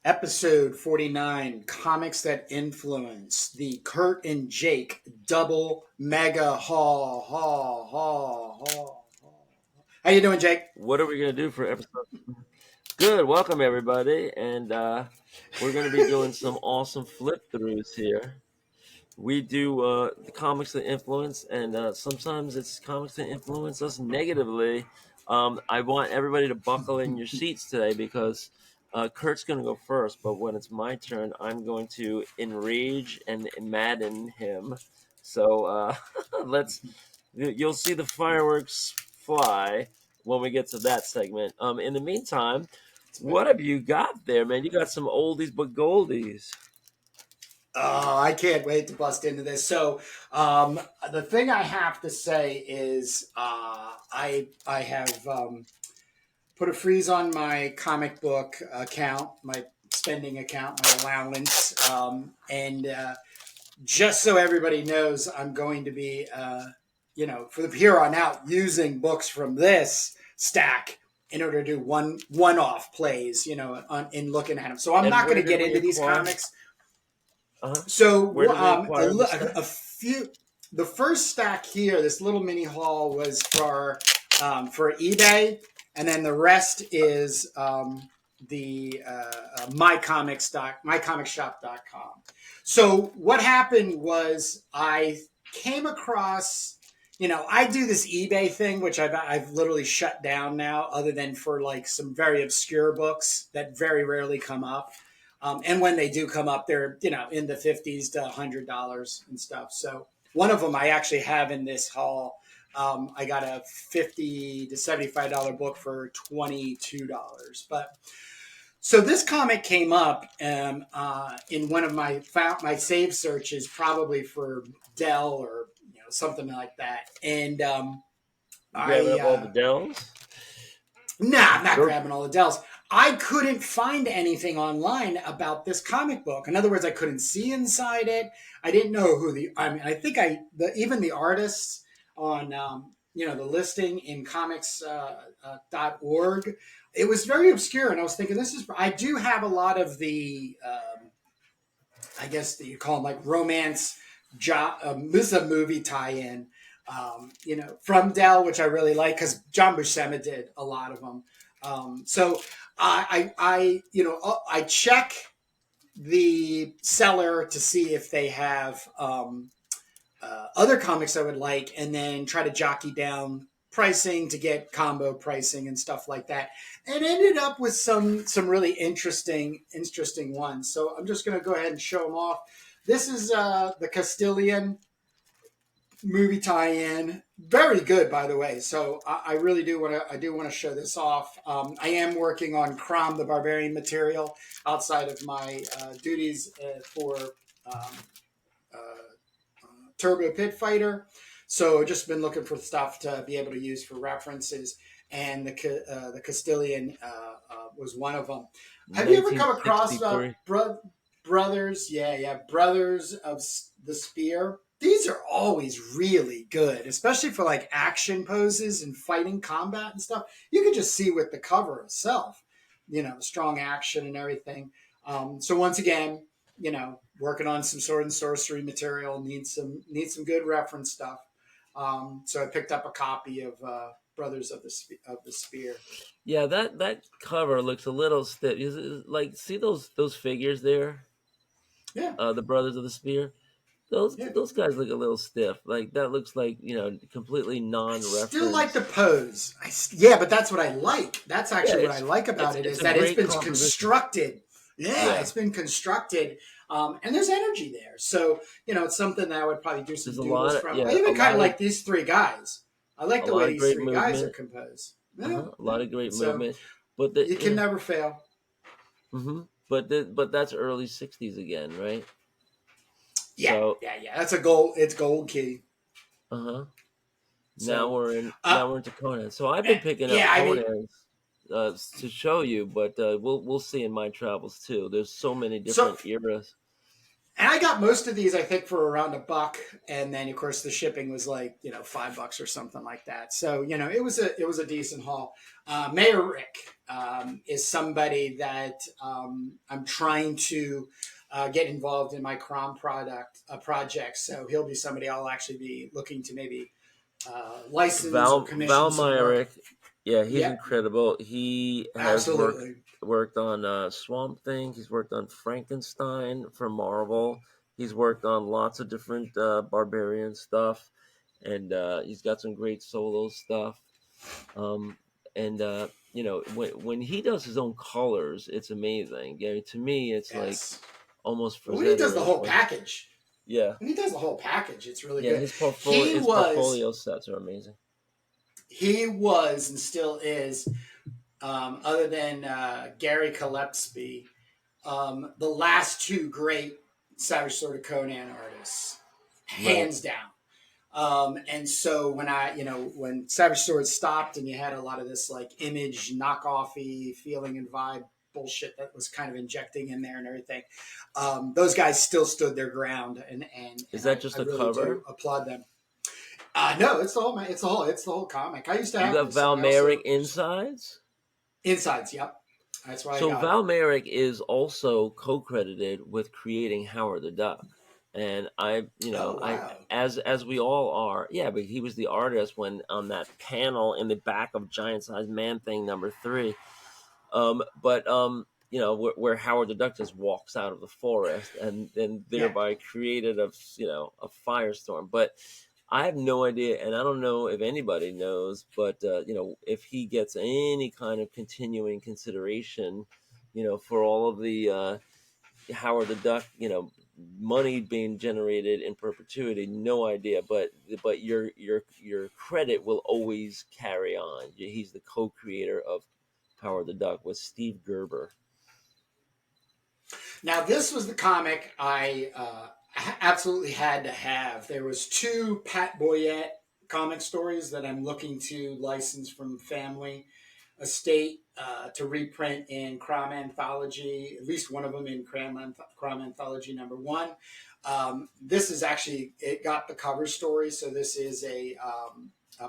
Episode 49, Comics That Influence, the Kurt and Jake double mega haul, haul. How you doing, Jake? What are we going to do for episode? Good. Welcome, everybody. And we're going to be doing some awesome flip throughs here. We do the comics that influence, and sometimes it's comics that influence us negatively. I want everybody to buckle in your seats today because Kurt's going to go first, but when it's my turn, I'm going to enrage and madden him. So you'll see the fireworks fly when we get to that segment. In the meantime, what have you got there, man? You got some oldies but goldies. Oh, I can't wait to bust into this. So, the thing I have to say is, I have put a freeze on my comic book account, my spending account, my allowance, and just so everybody knows, I'm going to be, for the here on out, using books from this stack in order to do one-off plays, in looking at them. So I'm not going to get into these comics. So a few. The first stack here, this little mini haul, was for eBay, and then the rest is the Mycomicshop.com. So what happened was I came across, I do this eBay thing, which I've literally shut down now, other than for like some very obscure books that very rarely come up. And when they do come up, they're, in the $50s to $100 and stuff. So one of them I actually have in this haul. I got a $50 to $75 book for $22. But so this comic came up in one of my save searches, probably for Dell or something like that. And grabbing up all the Dells? Nah, I'm not grabbing all the Dells. I couldn't find anything online about this comic book. In other words, I couldn't see inside it. I didn't know I think even the artists on, the listing in comics.org, it was very obscure. And I was thinking, I do have a lot of the, I guess that you call them like romance, this is a movie tie-in, from Dell, which I really like because John Buscema did a lot of them. So I check the seller to see if they have other comics I would like, and then try to jockey down pricing to get combo pricing and stuff like that, and ended up with some really interesting ones. So I'm just going to go ahead and show them off. This is the Castilian movie tie-in, very good, by the way. So I really do want to show this off. I am working on Crom, the Barbarian material, outside of my duties for Turbo Pitfighter. So just been looking for stuff to be able to use for references, and the Castilian was one of them. Have you ever come across Brothers? Yeah, Brothers of the Spear. These are always really good, especially for like action poses and fighting combat and stuff. You can just see with the cover itself, the strong action and everything. So once again, working on some sword and sorcery material, need some good reference stuff. So I picked up a copy of Brothers of the Spear. Yeah, that cover looks a little stiff. Like, see those figures there? Yeah. The Brothers of the Spear. Those guys look a little stiff. Like, that looks like, completely non-reference. I still like the pose. But that's what I like. That's actually what I like about it, is that it's been constructed. Yeah, it's been constructed. And there's energy there. So, it's something that I would probably do some doodles from. I even kind of like these three guys. I like the way these three guys are composed. Yeah. A lot of great movement. But you can never fail. Mm-hmm. But that's early 60s again, right? Yeah, That's a gold. It's gold key. So, now we're into Conan. So I've been picking up Conan to show you, but we'll see in my travels too. There's so many different eras. And I got most of these, I think, for around $1, and then of course the shipping was like $5 or something like that. So it was a decent haul. Mayerik is somebody that I'm trying to get involved in my Crom project. So he'll be somebody I'll actually be looking to maybe license or Val commission some work. Myrick, yeah, he's Yeah, incredible. He has absolutely. worked on Swamp Thing. He's worked on Frankenstein for Marvel. He's worked on lots of different barbarian stuff, and he's got some great solo stuff. Um, and when he does his own colors, it's amazing. Yeah, to me, it's like Yes. almost But when he does the presenterist. whole package, Yeah, it's really yeah, good. He his was portfolio sets are amazing. he was and still is, other than Gary Gillespie, the last two great Savage Sword of Conan artists, Right. hands down. And so when Savage Sword stopped and you had a lot of this like image knockoffy feeling and vibe bullshit that was kind of injecting in there and everything, those guys still stood their ground, Is and that I just a really cover? do applaud them. No, it's the whole comic. I used to You have got this, and Val I Mayerik also insides? insides. Yep, that's why I So got it. Val Mayerik is also co-credited with creating Howard the Duck. And Oh wow. as we all are, yeah, but he was the artist when on that panel in the back of Giant Size Man Thing #3. But where Howard the Duck just walks out of the forest and then Yeah. thereby created a firestorm. But I have no idea, and I don't know if anybody knows, but if he gets any kind of continuing consideration, for all of the Howard the Duck, money being generated in perpetuity. No idea, but your credit will always carry on. He's the co-creator of Howard the Duck with Steve Gerber. Now this was the comic I absolutely had to have. There was two Pat Boyette comic stories that I'm looking to license from family estate to reprint in Crom Anthology. At least one of them in Crom Anthology #1. This is actually, it got the cover story, so this is a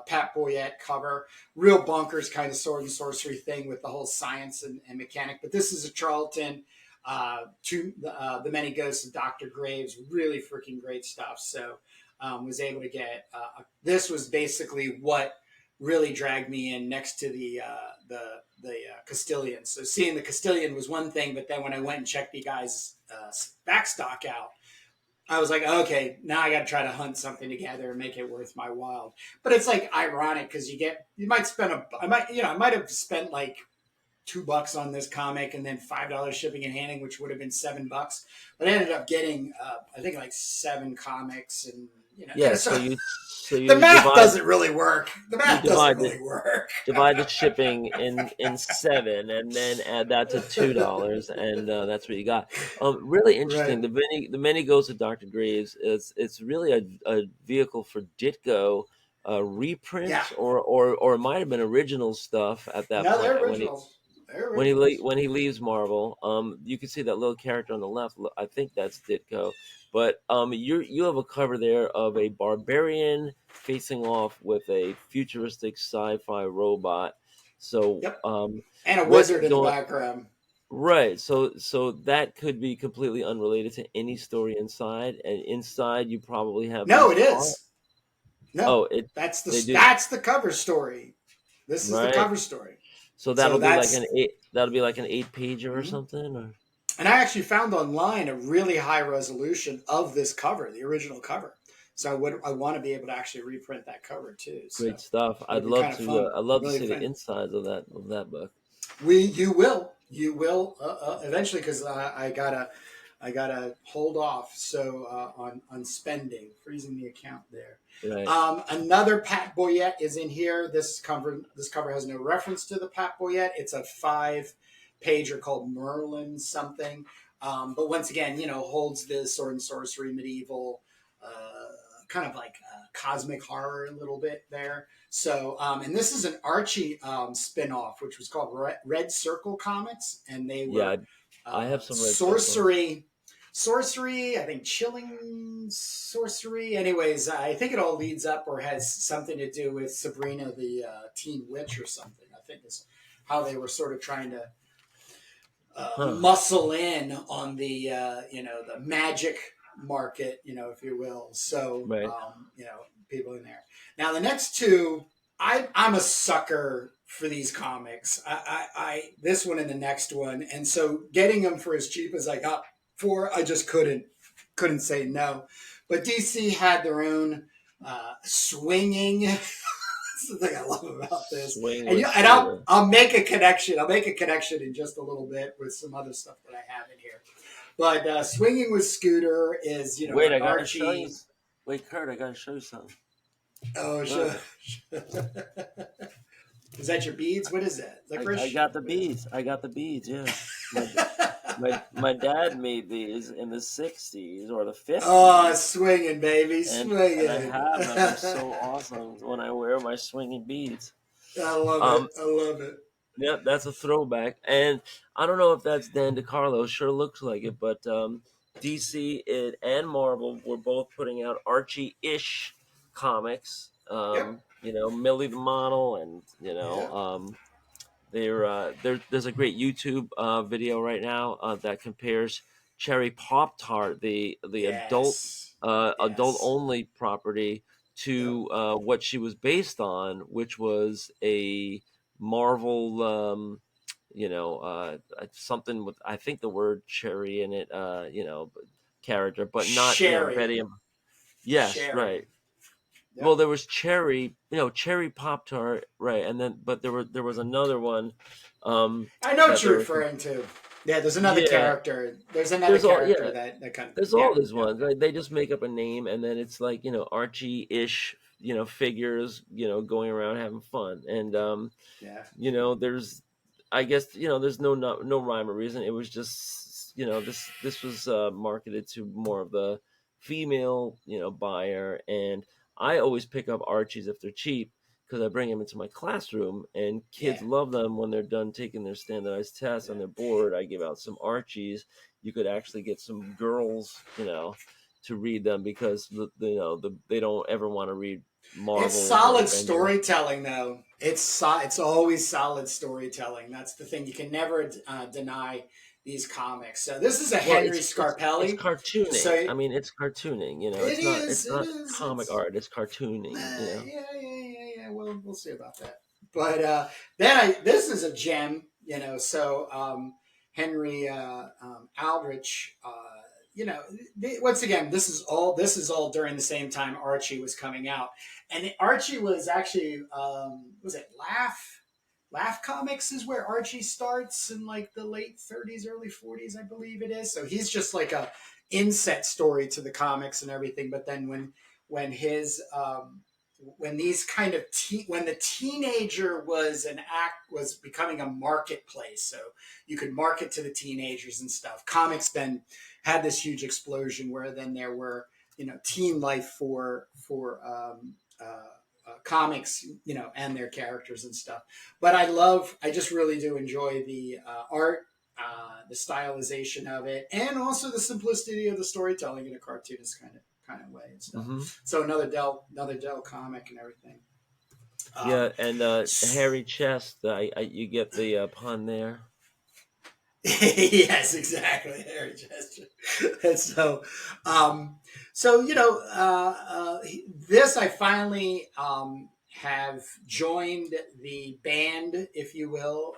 Pat Boyette cover, real bonkers kind of sword and sorcery thing with the whole science and mechanic. But this is a Charlton to the Many Ghosts of Dr. Graves, really freaking great stuff. So was able to get this was basically what really dragged me in next to the Castilian. So seeing the Castilian was one thing, but then when I went and checked the guy's backstock out, I was like, okay, now I got to try to hunt something together and make it worth my while. But it's like ironic because you might spend I might have spent like $2 on this comic and then $5 shipping and handling, which would have been $7. But I ended up getting, I think, like 7 comics, and Yeah, so so the you math doesn't really work. The you math doesn't really work. divide the shipping in 7, and then add that to $2, and that's what you got. Really interesting. Right. The many goes to Dr. Graves. It's really a vehicle for Ditko Yeah. reprints, or it might have been original stuff at that No, point they're when he originals. They're originals. when he leaves Marvel. You can see that little character on the left. I think that's Ditko. But you have a cover there of a barbarian facing off with a futuristic sci-fi robot. So Yep. And a what's wizard in the going background. right? So that could be completely unrelated to any story inside. And inside, you probably have No, these it art. is. No, Oh, it they do that's the cover story. This is the right. cover story. So So that'll be like an that's. eight. That'll be like an 8-pager or Mhm. something. Or And I actually found online a really high resolution of this cover, the original cover. So I want to be able to actually reprint that cover too. So great stuff. it'll be kind of fun, I'd love to really see the fun. insides of that book. You will eventually, because I gotta hold off. So on spending, freezing the account there. Right. Another Pat Boyette is in here. This cover has no reference to the Pat Boyette. It's a 5-pager called Merlin something. But once again, holds this sword and sorcery medieval, kind of like cosmic horror a little bit there. So, and this is an Archie spin-off, which was called Red Circle Comics, and they Yeah, were I have some red circle. sorcery. sorcery. I think chilling sorcery. Anyways, I think it all leads up or has something to do with Sabrina the Teen Witch or something. I think is how they were sort of trying to Huh. muscle in on the the magic market, if you will. So Right. people in there. Now the next two, I'm a sucker for these comics. I this one and the next one, and so getting them for as cheap as I got for, I just couldn't say no. But DC had their own swinging. That's the thing I love about this. Swing And with I'll Scooter. I'll make a connection. I'll make a connection in just a little bit with some other stuff that I have in here. But swinging with Scooter is Wait, I an gotta show you. Archie. Wait, Kurt, I gotta show you something. Oh, sure. Look, Is that your beads? What is that? I Licorice? got the beads. I got the beads. Yeah, my dad made these in the '60s or the Oh, '50s, swinging, baby, and I swinging. have them. They're so awesome when I wear my swinging beads. I love it. Um, I love it. Yep, that's a throwback. And I don't know if that's Dan DeCarlo. Sure looks like it, but DC and Marvel were both putting out Archie-ish comics. Yep. Millie the Model, and Yeah. there's a great YouTube video right now that compares Cherry Pop Tart, the Yes. adult Yes. only property, Yep. to what she was based on, which was a Marvel, something with, I think, the word cherry in it, character, but not Sherry. Betty. Yes, Sherry. right. Well, Yep. there was cherry Pop Tart, right, and then but there was another one, I know what that they you're were, referring to. Yeah, there's another yeah. character. There's another There's all character yeah. that kind of There's yeah, all these yeah, ones. yeah, Right? They just make up a name, and then it's like Archie-ish, figures, going around having fun, and yeah. there's, I guess, there's no rhyme or reason. It was just, this was marketed to more of the female, buyer, and I always pick up Archies if they're cheap because I bring them into my classroom, and Yeah. kids love them when they're done taking their standardized tests and they're bored. I give out some Archies. You could actually get some girls, to read them because they don't ever want to read It's Marvels or solid Avengers. storytelling, though. It's always solid storytelling. That's the thing. You can never deny these comics. So this is a Well, Henry it's Scarpelli. So cartooning. I mean, it's cartooning. it It's not is. it's It not is. comic art. It's cartooning. Yeah. We'll see about that. But this is a gem. So Henry Aldrich. Once again, this is all during the same time Archie was coming out, and Archie was actually was it Laugh Comics is where Archie starts in like the late 30s, early 40s, I believe it is. So he's just like a inset story to the comics and everything. But then when his when these kind of when the teenager was becoming a marketplace, so you could market to the teenagers and stuff. Comics then had this huge explosion where then there were teen life for comics, and their characters and stuff. But I just really do enjoy the art, the stylization of it, and also the simplicity of the storytelling in a cartoonist kind of way and stuff. Hmm. So another Dell comic and everything. Um, Yeah, and hairy chest. You get the pun there. yes, exactly. Harry gesture. And um, so this I finally have joined the band, if you will,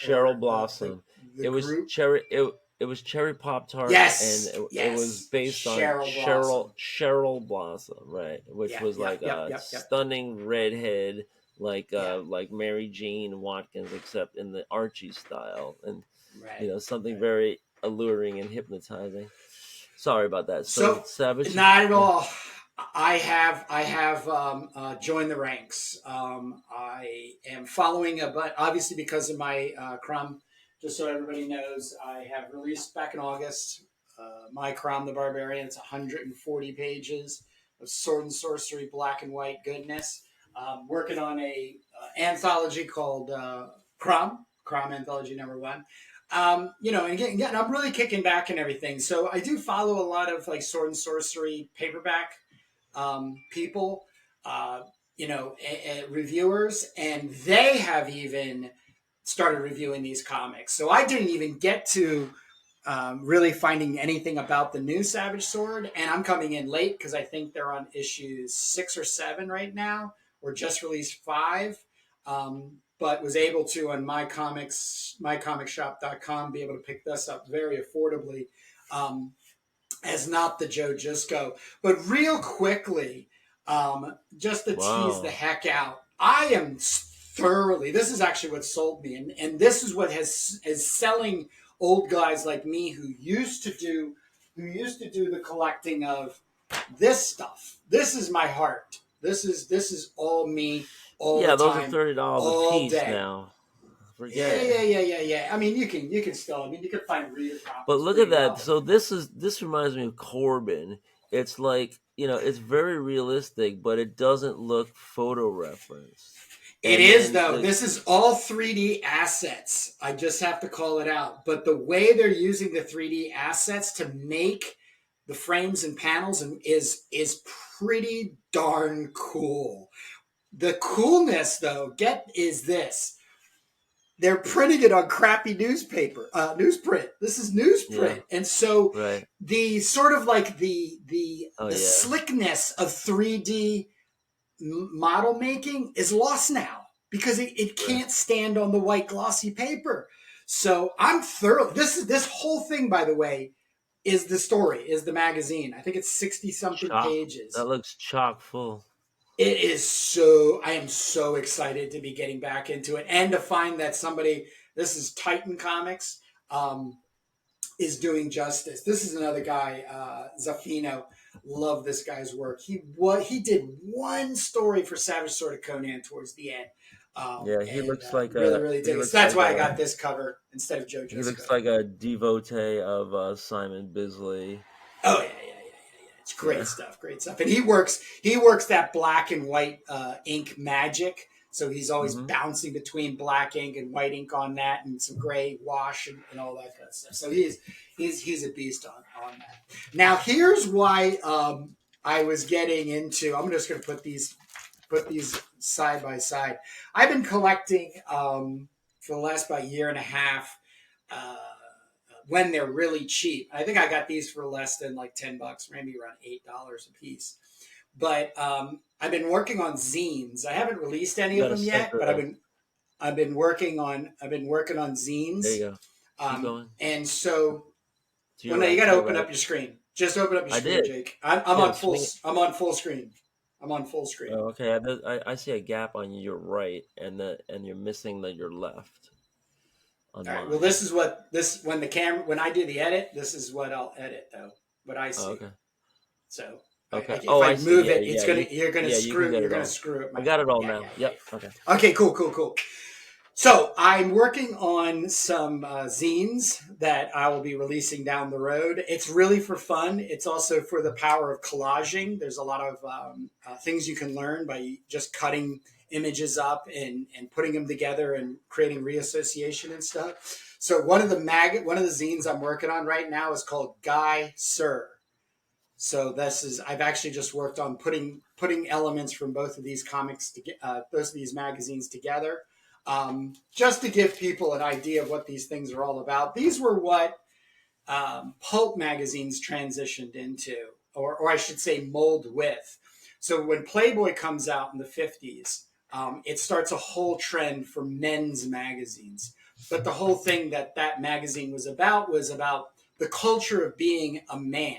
Cheryl or the Blossom. the It was group. cherry. It was cherry Pop Tart, and Yes, it was yes, based on Cheryl Cheryl Blossom. Cheryl Blossom, right? Which Yeah, was yep, like yep, a yep, yep. stunning redhead, Yeah, like Mary Jane Watkins, except in the Archie style, and right, something right. very alluring and hypnotizing. Sorry about that. So So Savage, not at yeah, all. I have joined the ranks. I am following but obviously because of my Crom. Just so everybody knows, I have released back in August my Crom the Barbarian. It's 140 pages of sword and sorcery, black and white goodness. Working on a anthology called Crom Anthology #1. And again, I'm really kicking back and everything. So I do follow a lot of like sword and sorcery paperback people, uh, reviewers, and they have even started reviewing these comics. So I didn't even get to really finding anything about the new Savage Sword, and I'm coming in late because I think they're on issues 6 or 7 right now, or just released 5. But was able to on mycomicshop.com be able to pick this up very affordably. As not the Joe Jusco. But real quickly, just to tease the Wow. heck out, I am thoroughly, this is actually what sold me. And this is what is selling old guys like me who used to do the collecting of this stuff. This is my heart. This is all me all the Yeah, those are time, $30 a all piece day. now. Forget Yeah, it. yeah, yeah, yeah, yeah. I mean, you can still. I mean, you can find reader But copies look at pretty that. well. So this reminds me of Corbin. It's like, it's very realistic, but it doesn't look photo referenced. It And is then though. the This is all 3D assets. I just have to call it out. But the way they're using the 3D assets to make the frames and panels is pretty darn cool. The coolness though, is this. They're printing it on crappy newsprint. This is yeah, newsprint. And so right. the sort of like Oh the yeah. slickness of 3D model making is lost now because it Right. can't stand on the white glossy paper. So I'm thorough. This whole thing, by the way, is the story, is the magazine. I think it's 60 something Chock. pages. That looks chock full. It is I am so excited to be getting back into it and to find that this is Titan Comics, is doing justice. This is another guy, Zafino. Love this guy's work. He did one story for Savage Sword of Conan towards the end, Yeah, and really really he dig it. So looks that's like why I a got this cover instead of Joe he looks Jusco. like a devotee of Simon Bisley. Oh yeah, yeah, yeah, yeah, yeah. It's great Yeah. stuff, great stuff. And he works that black and white ink magic. So he's always hmm bouncing between black ink and white ink on that, and some gray wash and all that kind of stuff. So he's a beast on that. Now here's why I was getting into. I'm just going to put these side by side. I've been collecting for the last about year and a half. Uh, when they're really cheap. I think I got these for less than like $10, maybe around $8 a piece. But I've been working on zines. I haven't released any You of got to them yet, center but it. I've been working on There you zines. go. Keep going And so, to well, your no, you right. got To to your open right. up your screen. Just open up your I screen, did. Jake. I'm Yeah, on full. swing it. I'm on full screen. I'm on full screen. Oh, okay. I see a gap on your right, and you're missing your left on All right. Well, mine. this is what this when I do the edit. This is what I'll edit though. What I Oh, see. okay. So Okay. if Oh, I I see. move Yeah, it, yeah. You you're gonna yeah, you can screw get you're it gonna all. screw up I my got it all yeah, yeah, now. yeah, Yep. Okay. yeah. Okay, cool, cool, cool. So I'm working on some zines that I will be releasing down the road. It's really for fun. It's also for the power of collaging. There's a lot of things you can learn by just cutting images up and putting them together and creating reassociation and stuff. So one of the zines I'm working on right now is called Guy Sir. So I've actually just worked on putting elements from both of these both of these magazines together, just to give people an idea of what these things are all about. These were what pulp magazines transitioned into, or I should say, mold with. So when Playboy comes out in the 50s, it starts a whole trend for men's magazines. But the whole thing that magazine was about the culture of being a man.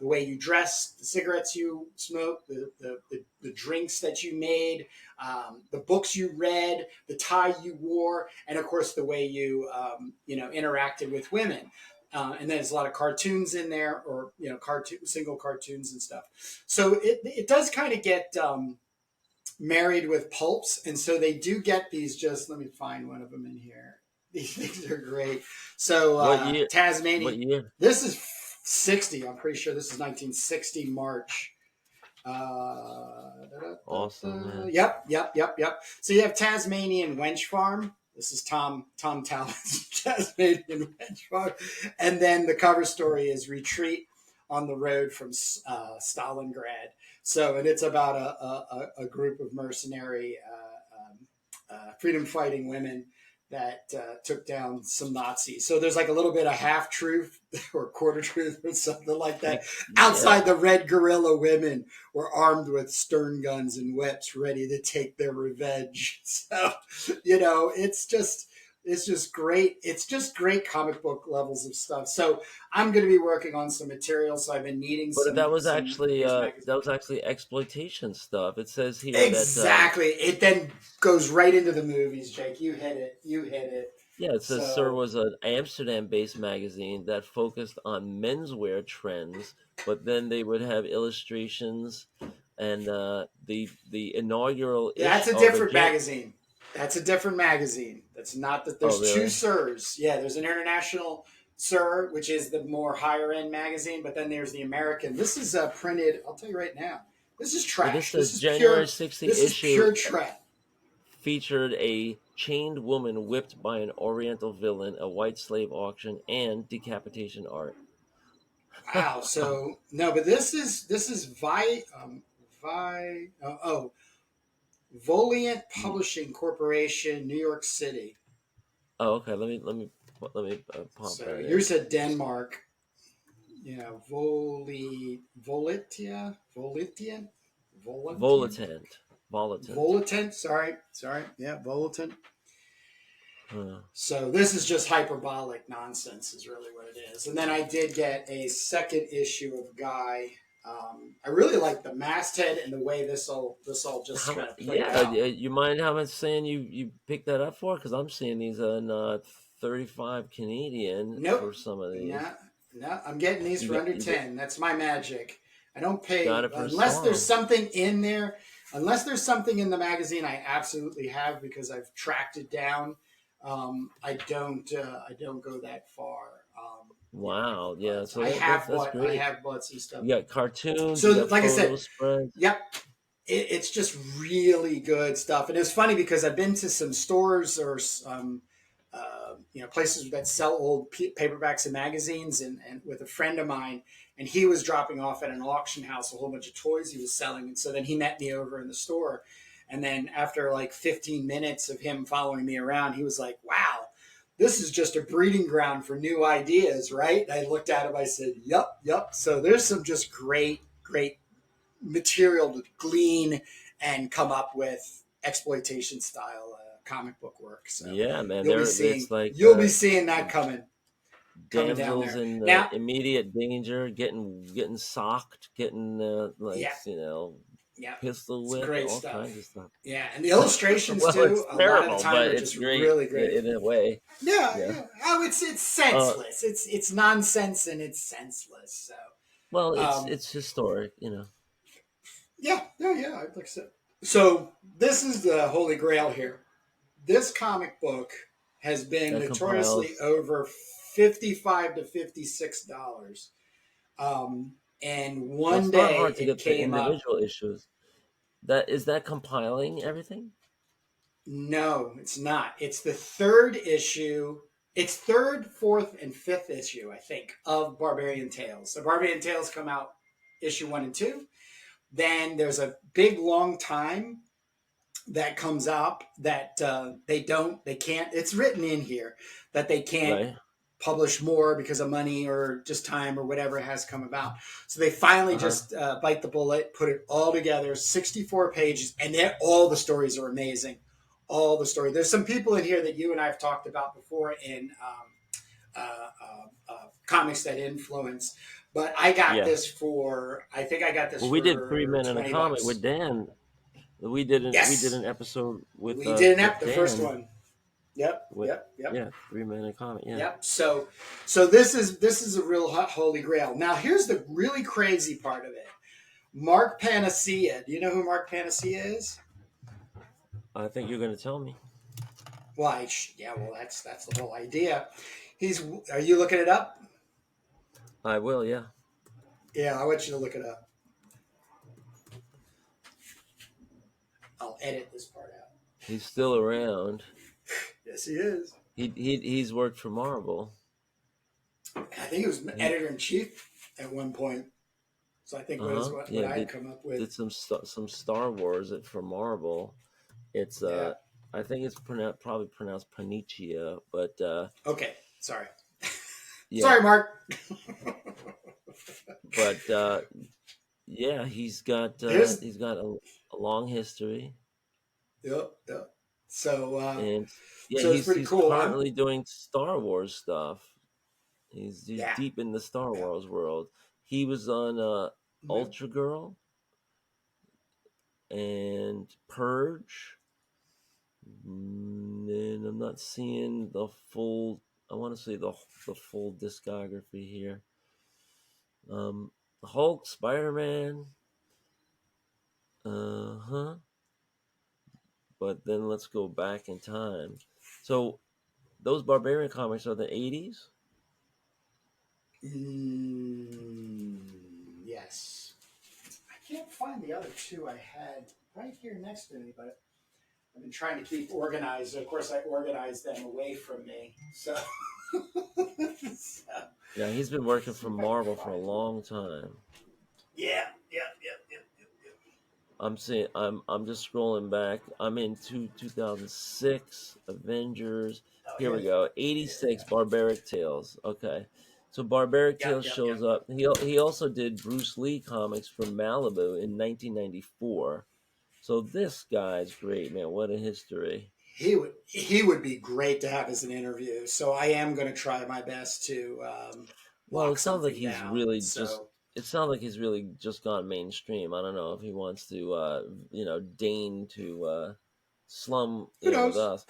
The way you dress, the cigarettes you smoked, the drinks that you made, the books you read, the tie you wore, and of course the way you interacted with women. And then there's a lot of cartoons in there, or single cartoons and stuff. So it does kind of get married with pulps, and so they do get these. Just let me find one of them in here. These things are great. So What year? What Tasmania. year? This is 60. I'm pretty sure this is 1960 March. Awesome, man. Yep, yep, yep, yep. So you have Tasmanian Wench Farm. This is Tom Talbot's Tasmanian Hedgehog. And then the cover story is Retreat on the Road from Stalingrad. So, and it's about a group of mercenary freedom fighting women that took down some Nazis. So there's like a little bit of half truth or quarter truth or something like that. Outside, the Red Guerrilla women were armed with stern guns and whips, ready to take their revenge. So, it's just great. It's just great comic book levels of stuff. So I'm going to be working on some material. So I've been needing But some. that was actually exploitation stuff. It says here exactly. It then goes right into the movies, Jake. You hit it. Yeah, it says Sir was an Amsterdam-based magazine that focused on menswear trends, but then they would have illustrations and the inaugural. That's a different magazine. That's a different magazine. That's not that. There's two Sirs. Yeah, there's an international Sir, which is the more higher end magazine, but then there's the American. This is printed. I'll tell you right now. This is trash. This is January 60 issue. This is pure trash. Featured a chained woman whipped by an Oriental villain, a white slave auction, and decapitation art. Wow. So no, but this is Voliant Publishing Corporation, New York City. Oh, okay. Let me pop so that. Yours said Denmark. Yeah, Volitant. Sorry. Yeah, Volitant. So this is just hyperbolic nonsense, is really what it is. And then I did get a second issue of Guy. I really like the masthead and the way this all just kind of played out. You mind how much saying you picked that up for? Because I'm seeing these on 35 Canadian for some of these. No, I'm getting these for under 10. That's my magic. I don't pay unless there's something in there. Unless there's something in the magazine I absolutely have because I've tracked it down. I don't go that far. Wow, yeah. So I have bought some stuff. You got cartoons. So, like I said, yep, it's just really good stuff. And it's funny because I've been to some stores or places that sell old paperbacks and magazines, and with a friend of mine, and he was dropping off at an auction house a whole bunch of toys he was selling, and so then he met me over in the store, and then after like 15 minutes of him following me around, he was like, "Wow, this is just a breeding ground for new ideas, right?" And I looked at him, I said, "Yep." So there's some just great material to glean and come up with exploitation style comic book work. So yeah, man, you'll be seeing that coming. Damsels in immediate danger, getting socked, getting pistol whip, all stuff. kinds of stuff. Yeah, and the illustrations too. It's terrible, a lot of the time are just really great in a way. Yeah. Oh, it's senseless. It's nonsense and it's senseless. So well, it's historic, Yeah. I'd like to say. So this is the Holy Grail here. This comic book has been notoriously over $55 to $56. And one day hard to it get came the individual issues. Is that compiling everything? No, it's not. It's the third issue. It's third, fourth, and fifth issue, I think, of Barbarian Tales. So Barbarian Tales come out issue 1 and 2. Then there's a big long time that comes up that they can't, it's written in here that they can't publish more because of money or just time or whatever has come about. So they finally just bite the bullet, put it all together, 64 pages, and all the stories are amazing. All the stories. There's some people in here that you and I have talked about before in comics that influence. But I got this for. I think I got this. We did 3 Men in a Comic with Dan. We did an episode with. We did the first one. Yep. Yeah, 3 Men in a Comic. Yeah. Yep. So this is a real holy grail. Now here's the really crazy part of it. Mark Panacea. Do you know who Mark Panacea is? I think you're going to tell me. Well, that's the whole idea. Are you looking it up? I will, yeah. Yeah, I want you to look it up. I'll edit this part out. He's still around. Yes, he is. He's worked for Marvel. I think he was He, editor in chief at one point. So I think was what yeah, I had come up with. did some Star Wars for Marvel. It's Yeah. I think it's probably pronounced Panicia, but Okay. Sorry. yeah, Sorry, Mark. but yeah, Here's. he's got a long history, Yep. Yep. So and yeah, so it's pretty he's cool. currently doing Star Wars stuff. He's Yeah. deep in the Star Yeah. Wars world. He was on Mhm. Ultra Girl and Purge. And I'm not seeing the full. I want to say the full discography here. Hulk, Spider Man. Huh. But then let's go back in time. So those Barbarian comics are the 80s. Mm, yes. I can't find the other two I had right here next to me, but I've been trying to keep organized. Of course, I organized them away from me. So, so Yeah, he's been working see for if I can Marvel for a find them. long time. Yeah, yeah, yeah, yeah, yeah, I'm just scrolling back. I'm in 2006 Avengers. yeah. Oh, Here we go. here, 86 yeah, Barbaric Tales. Okay. So Barbaric yeah, Tales yeah, shows yeah. up. He also did Bruce Lee comics for Malibu in 1994. So this guy's great, man. What a history. He would be great to have as an interview. So I am going to try my best to Well, lock something down. So it sounds like he's really just gone mainstream. I don't know if he wants to deign to slum, who with knows? us.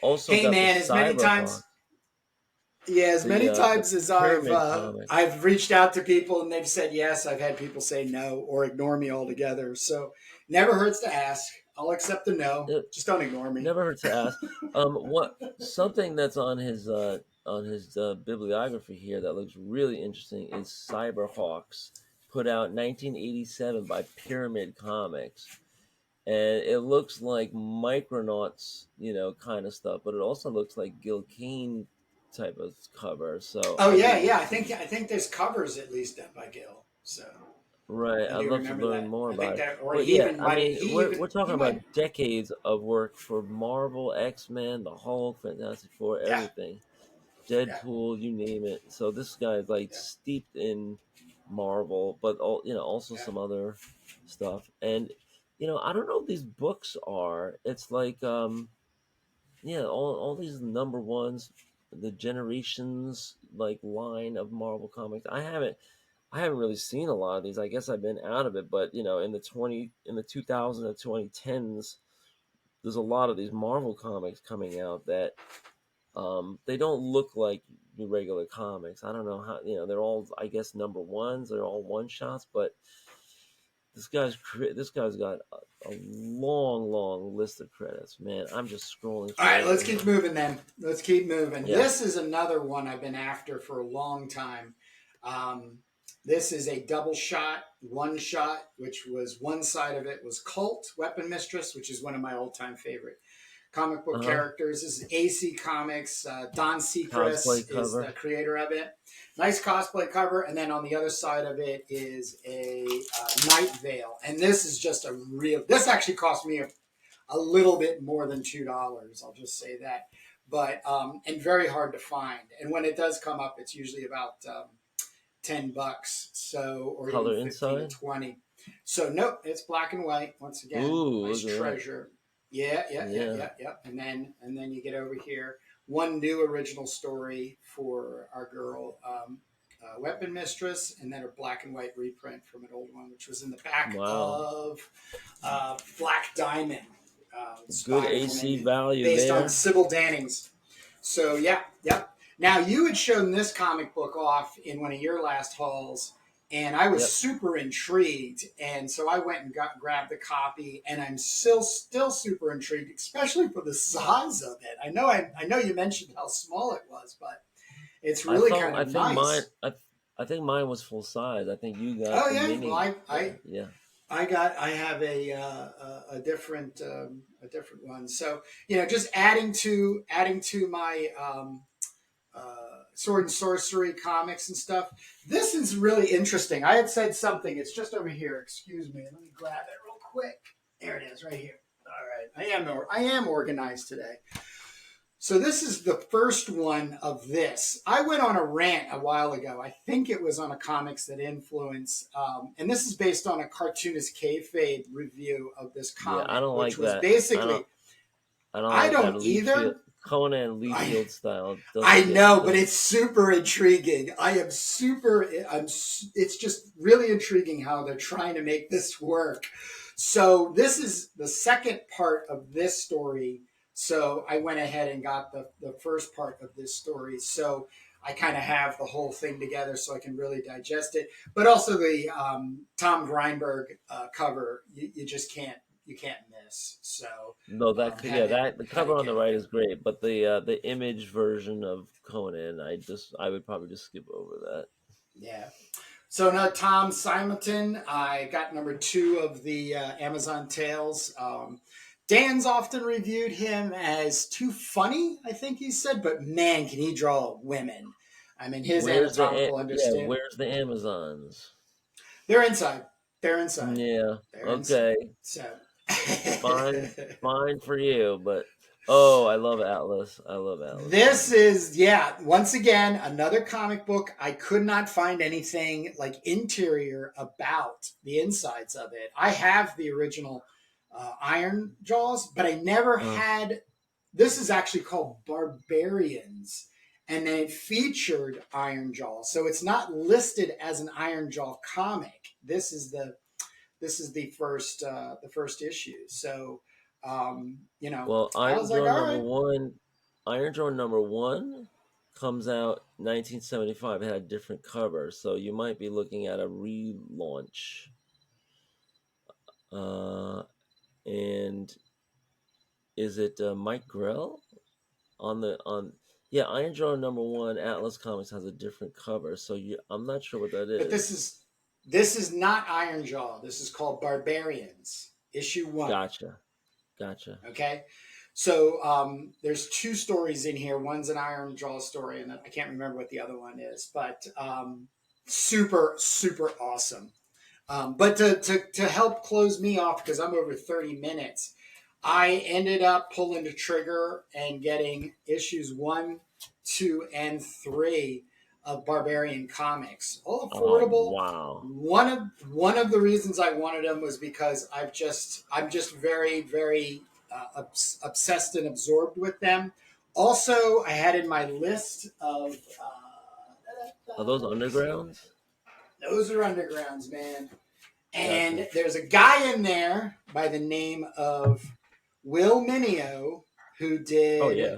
Also Hey got the man, as many Cyberpunk, times Yeah, as many the times as Pyramid comic. I've reached out to people and they've said yes, I've had people say no or ignore me altogether. So never hurts to ask. I'll accept the no. It Just don't ignore me. never hurts to ask. What something that's on his bibliography here that looks really interesting is Cyberhawks, put out 1987 by Pyramid Comics, and it looks like Micronauts, kind of stuff, but it also looks like Gil Kane type of cover. So Oh I yeah, mean, yeah. I think there's covers at least done by Gil. So right, I I'd do love to remember learn that. more I think about it. that, or But he yeah, even I might. mean, He even we're talking he might. about decades of work for Marvel, X-Men, the Hulk, Fantastic Four, Yeah, everything, yeah, Deadpool, you name it. So this guy's like yeah, steeped in Marvel, but also yeah. some other stuff. And I don't know what these books are. It's like yeah, all these number ones, the generations like line of Marvel comics. I haven't really seen a lot of these. I guess I've been out of it, but in the 2000s and 2010s, there's a lot of these Marvel comics coming out that they don't look like the regular comics. I don't know how, they're all, I guess, number ones. They're all one shots, but this guy's got a long, long list of credits. Man, I'm just scrolling All right, through let's it, keep and moving then. Let's keep moving. yeah, This is another one I've been after for a long time. Um, this is a double shot, one shot, which was one side of it was Colt, Weapon Mistress, which is one of my all time favorite comic book uh huh, characters. This is AC Comics. Don cosplay Seacrest is the cover. creator of it. Nice cosplay cover. And then on the other side of it is a Night Veil. And this is just this actually cost me a little bit more than $2. I'll just say that, but and very hard to find. And when it does come up, it's usually about $10, so or even Color 15 to inside. 20. So nope, it's black and white once again. Ooh, Nice look at that. treasure. Yeah, yeah, yeah, Yeah. yeah, yeah. And then you get over here. One new original story for our girl. Weapon Mistress, and then a black and white reprint from an old one, which was in the back Wow. of Black Diamond, Good Spider-Man, AC value based on there. Sybil Dannings. So yeah, yep. Now you had shown this comic book off in one of your last hauls, and I was Yep. super intrigued, and so I went and grabbed the copy, and I'm still super intrigued, especially for the size of it. I know you mentioned how small it was, but it's I really thought kind I of think mine nice. I think mine was full size. I think you got Oh the yeah, well mini there. Yeah. I have a different one. So just adding to my sword and sorcery comics and stuff. This is really interesting. I had said something. It's just over here. Excuse me. Let me grab it real quick. There it is, right here. All right. I am organized today. So this is the first one of this. I went on a rant a while ago. I think it was on a comics that influence, and this is based on a cartoonist kayfabe review of this Yeah, I comic, don't like which was that. basically I don't I like that don't Leafield either. Conan I Leafield style. I Doesn't get know, but doesn't. it's super intriguing. I am super. It's just really intriguing how they're trying to make this work. So this is the second part of this story. So I went ahead and got the first part of this story. So I kind of have the whole thing together, so I can really digest it. But also the Tom Greinberg cover, you just can't miss. So No, had to the had to cover on the get right there. is great, but the image version of Conan, I would probably just skip over that. Yeah. So now Tom Simonton, I got number two of the Amazon Tales. Dan's often reviewed him as too funny, I think he said, but man, can he draw women. I mean, his anatomical understand. Where's the Amazons? They're inside. They're inside. Yeah, They're inside. okay, So fine, fine for you, but oh, I love Atlas. I love Atlas this comics. is, yeah, once again, another comic book. I could not find anything like interior about the insides of it. I have the original Iron Jaws, but I never Uh, had. This is actually called Barbarians, and then it featured Iron Jaw. So it's not listed as an Iron Jaw comic. This is the first issue. So well, I was like, all right. Iron Draw number one comes out 1975. It had a different cover, so you might be looking at a relaunch. Uh, and is it Mike Grell on the on? Yeah, Iron Draw number one. Atlas Comics has a different cover, so I'm not sure what that But this is. is this is not Iron Jaw. This is called Barbarians, issue one. Gotcha, gotcha. Okay, so there's two stories in here. One's an Iron Jaw story, and I can't remember what the other one is. But super awesome. But to help close me off because I'm over 30 minutes, I ended up pulling the trigger and getting issues 1, 2, and 3 of Barbarian Comics, all Oh affordable. wow. One of the reasons I wanted them was because I'm just very obsessed and absorbed with them. Also, I had in my list of Are those undergrounds? those are undergrounds, man. Gotcha. And there's a guy in there by the name of Will Mineo who Oh did. yeah,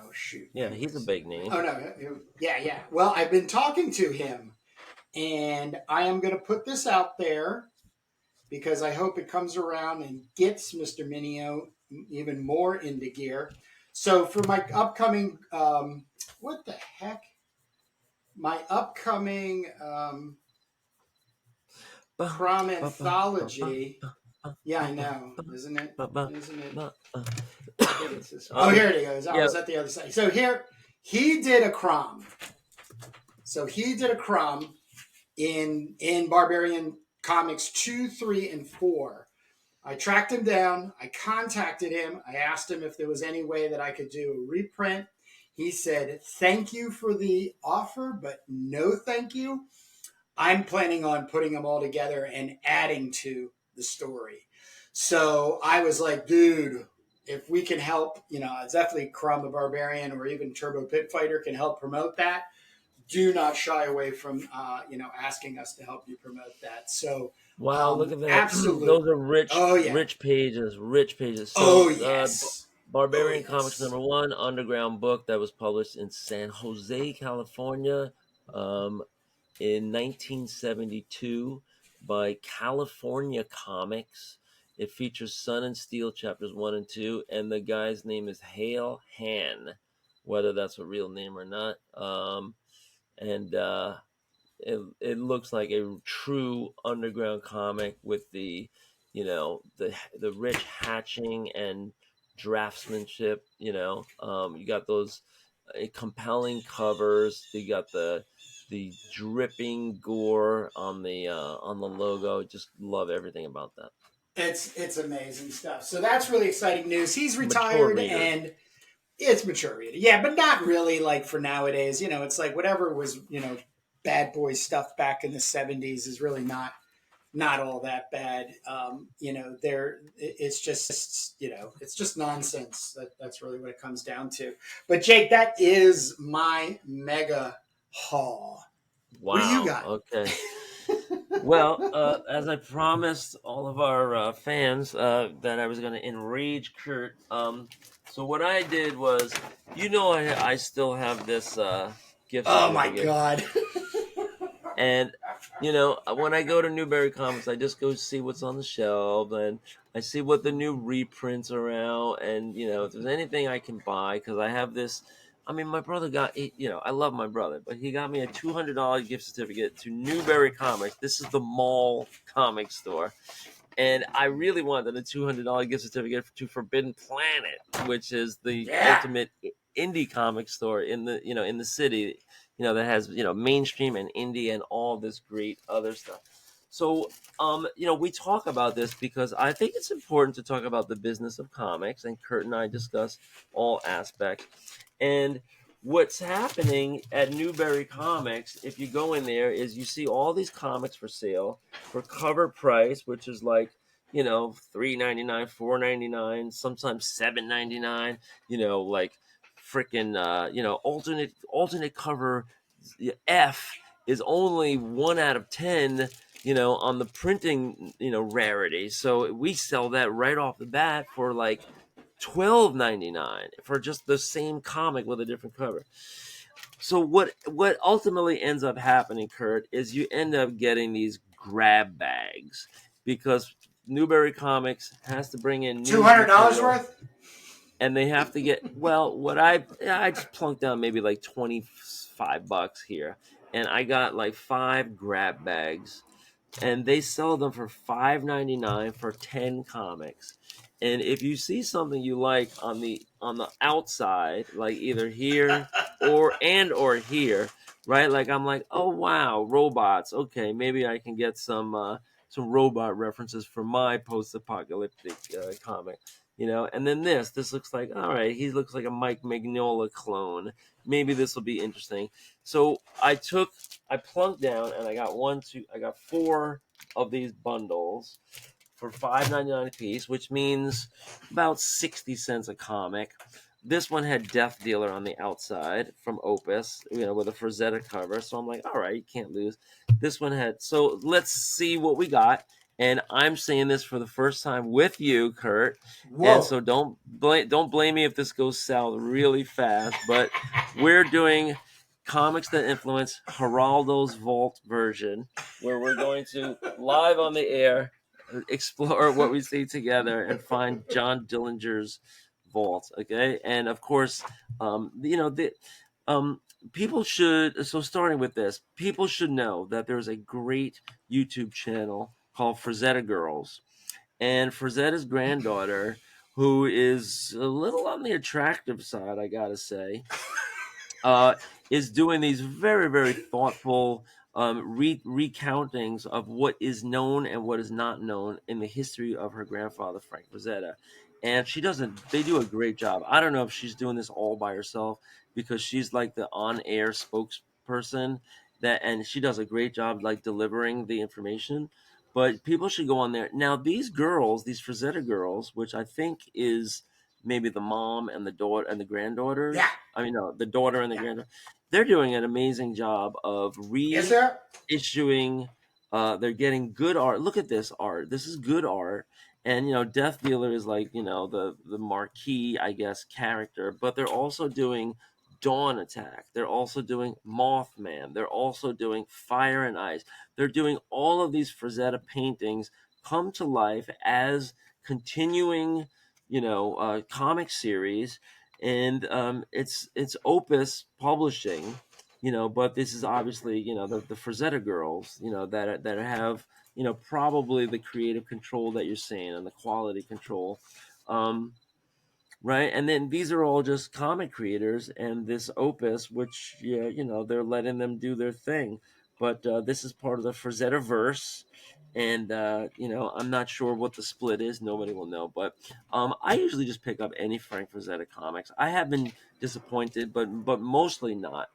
Oh shoot! yeah. Who He's a is it? big name. Oh no! Yeah. Well, I've been talking to him, and I am going to put this out there because I hope it comes around and gets Mr. Mineo even more into gear. So for my upcoming, what the heck? My upcoming Ba, Crom ba, ba, ba, ba, anthology. ba, ba, Yeah, ba, I ba, know, ba, isn't it? ba, ba, Isn't it? ba, I think it's this one. Oh, here it goes. I yeah. was at the other side. So here he did a Crom. So he did a Crom in Barbarian Comics 2, 3, and 4. I tracked him down. I contacted him. I asked him if there was any way that I could do a reprint. He said, "Thank you for the offer, but no thank you. I'm planning on putting them all together and adding to the story." So I was like, dude, if we can help, it's definitely Crom the Barbarian or even Turbo Pitfighter can help promote that. Do not shy away from, asking us to help you promote that. So, Wow, look at that. absolute. Those are Oh yeah. rich pages, rich pages. Oh So, yes. Oh Barbarian Comics yes. number one, underground book that was published in San Jose, California, um, in 1972 by California Comics. It features Sun and Steel chapters 1 and 2, and the guy's name is Hale Han, whether that's a real name or not. And it looks like a true underground comic with the, the rich hatching and draftsmanship. You got those compelling covers. You got the dripping gore on the logo. Just love everything about that. It's amazing stuff. So that's really exciting news. He's Mature retired reader. and it's mature reading. Yeah, but not really like for nowadays. It's like whatever was, bad boy stuff back in the 70s is really not all that bad. It's just, it's just nonsense. That's really what it comes down to. But Jake, that is my mega haul. What do you Wow. got? Okay. Well, as I promised all of our fans that I was going to enrage Kurt, so what I did was, I still have this gift Oh my certificate, god. and when I go to Newbury Comics, I just go see what's on the shelf, and I see what the new reprints are out, and if there's anything I can buy, because I have this. I mean, my brother I love my brother, but he got me a $200 gift certificate to Newbury Comics. This is the mall comic store, and I really wanted a $200 gift certificate to Forbidden Planet, which is the Yeah. ultimate indie comic store in the city, that has mainstream and indie and all this great other stuff. So, we talk about this because I think it's important to talk about the business of comics, and Kurt and I discuss all aspects. And what's happening at Newbury Comics, if you go in there, is you see all these comics for sale for cover price, which is like, $3.99, $4.99, sometimes $7.99. Like freaking alternate cover F is only 1 out of 10. On the printing, rarity. So we sell that right off the bat for like $12.99 for just the same comic with a different cover. So what ultimately ends up happening, Kurt, is you end up getting these grab bags because Newbury Comics has to bring in new $200 material, worth? and they have to get, well, what I just plunked down maybe like $25 here, and I got like 5 grab bags, and they sell them for $5.99 for 10 comics. And if you see something you like on the outside, like either here or here, right? Like I'm like, oh wow, robots. Okay, maybe I can get some robot references for my post-apocalyptic comic. And then this looks like, all right, he looks like a Mike Mignola clone. Maybe this will be interesting. So I plunked down, and I got 4 of these bundles for $5.99 a piece, which means about 60 cents a comic. This one had Death Dealer on the outside from Opus, with a Frazetta cover. So I'm like, all right, you can't lose. This one had. So let's see what we got. And I'm saying this for the first time with you, Kurt. And Whoa. so don't blame me if this goes south really fast. But we're doing Comics That Influence Geraldo's Vault version, where we're going to live on the air explore what we see together and find John Dillinger's vault. Okay, and of course, the um, people should. So starting with this, people should know that there's a great YouTube channel called Frazetta Girls, and Frazetta's granddaughter, who is a little on the attractive side, I gotta say, uh, is doing these very, very thoughtful recountings of what is known and what is not known in the history of her grandfather, Frank Rosetta. And they do a great job. I don't know if she's doing this all by herself because she's like the on air spokesperson and she does a great job like delivering the information. But people should go on there. Now, these Frazetta girls, which I think is maybe the mom and the daughter and the Yeah. granddaughters. I mean, no, the daughter and the Yeah. granddaughter. They're doing an amazing job of Is there? reissuing. They're getting good art. Look at this art. This is good art. And Death Dealer is like the marquee, I guess, character. But they're also doing Dawn Attack. They're also doing Mothman. They're also doing Fire and Ice. They're doing all of these Frazetta paintings come to life as continuing comic series, and it's Opus Publishing But this is obviously, the Frazetta girls, that have, probably the creative control that you're saying and the quality control. Um, right. And then these are all just comic creators and this opus, which, yeah, they're letting them do their thing. But this is part of the Frazetta verse. And, I'm not sure what the split is. Nobody will know. But I usually just pick up any Frank Frazetta comics. I have been disappointed, but mostly not.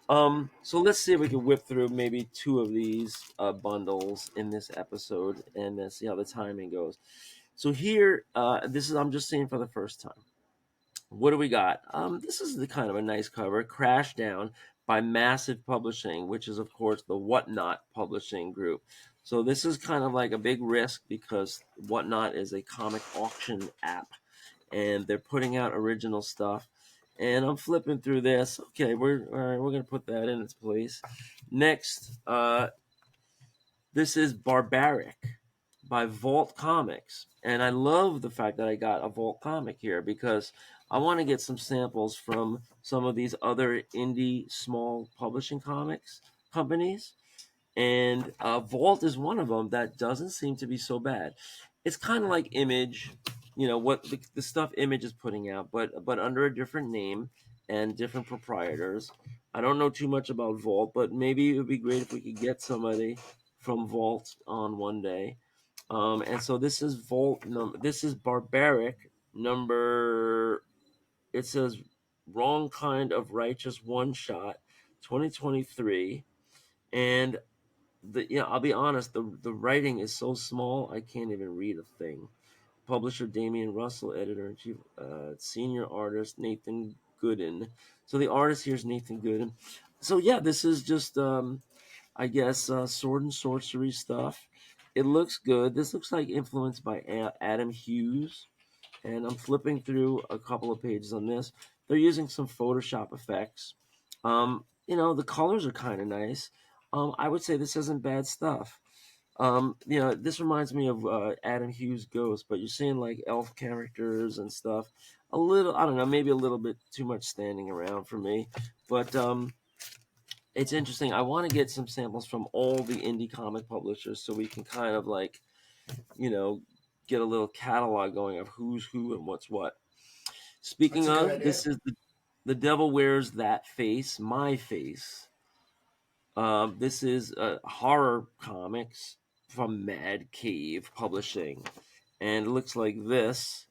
So let's see if we can whip through maybe two of these bundles in this episode and see how the timing goes. So here, this is I'm just seeing for the first time. What do we got? This is the kind of a nice cover. Crash Down by Massive Publishing, which is of course the Whatnot publishing group. So this is kind of like a big risk because Whatnot is a comic auction app, and they're putting out original stuff. And I'm flipping through this. Okay, we're all right. We're gonna put that in its place. Next, this is Barbaric by Vault Comics. And I love the fact that I got a Vault comic here because I want to get some samples from some of these other indie small publishing comics companies. And Vault is one of them that doesn't seem to be so bad. It's kind of like Image, what the stuff Image is putting out, but under a different name and different proprietors. I don't know too much about Vault, but maybe it would be great if we could get somebody from Vault on one day. And so this is Vault number. This is Barbaric number. It says Wrong Kind of Righteous One Shot, 2023, and I'll be honest, the writing is so small I can't even read a thing. Publisher Damian Russell, editor in chief, senior artist Nathan Gooden. So the artist here is Nathan Gooden. So yeah, this is just I guess sword and sorcery stuff. It looks good. This looks like influenced by Adam Hughes, and I'm flipping through a couple of pages on this. They're using some Photoshop effects. The colors are kind of nice. I would say this isn't bad stuff. This reminds me of Adam Hughes Ghost, but you're seeing like elf characters and stuff. A little, I don't know, maybe a little bit too much standing around for me, but it's interesting. I want to get some samples from all the indie comic publishers so we can kind of like, you know, get a little catalog going of who's who and what's what. That's Speaking a good of, idea. this is the Devil Wears That Face, My Face. This is horror comics from Mad Cave Publishing, and it looks like this.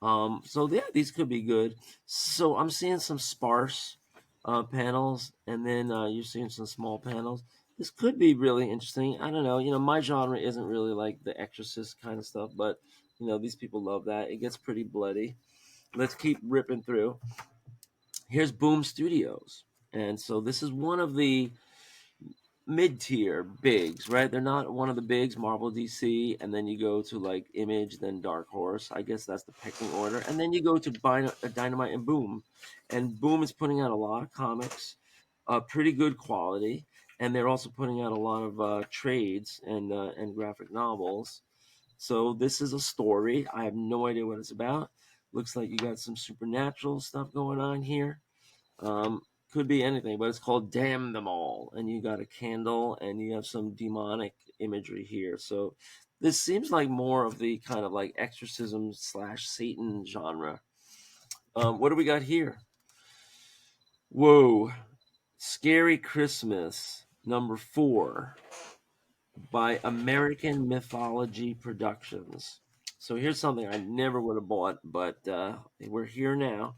So yeah, these could be good. So I'm seeing some sparse panels, and then you're seeing some small panels. This could be really interesting. I don't know. My genre isn't really like the Exorcist kind of stuff, but these people love that. It gets pretty bloody. Let's keep ripping through. Here's Boom Studios, and so this is one of the mid-tier bigs, right? They're not one of the bigs, Marvel, DC, and then you go to like Image, then Dark Horse. I guess that's the pecking order, and then you go to Dynamite and Boom, and Boom is putting out a lot of comics, pretty good quality, and they're also putting out a lot of trades and graphic novels. So this is a story. I have no idea what it's about. Looks like you got some supernatural stuff going on here. Um, could be anything, but it's called Damn Them All. And you got a candle and you have some demonic imagery here. So this seems like more of the kind of like exorcism slash Satan genre. What do we got here? Whoa. Scary Christmas, number 4 by American Mythology Productions. So here's something I never would have bought, but we're here now.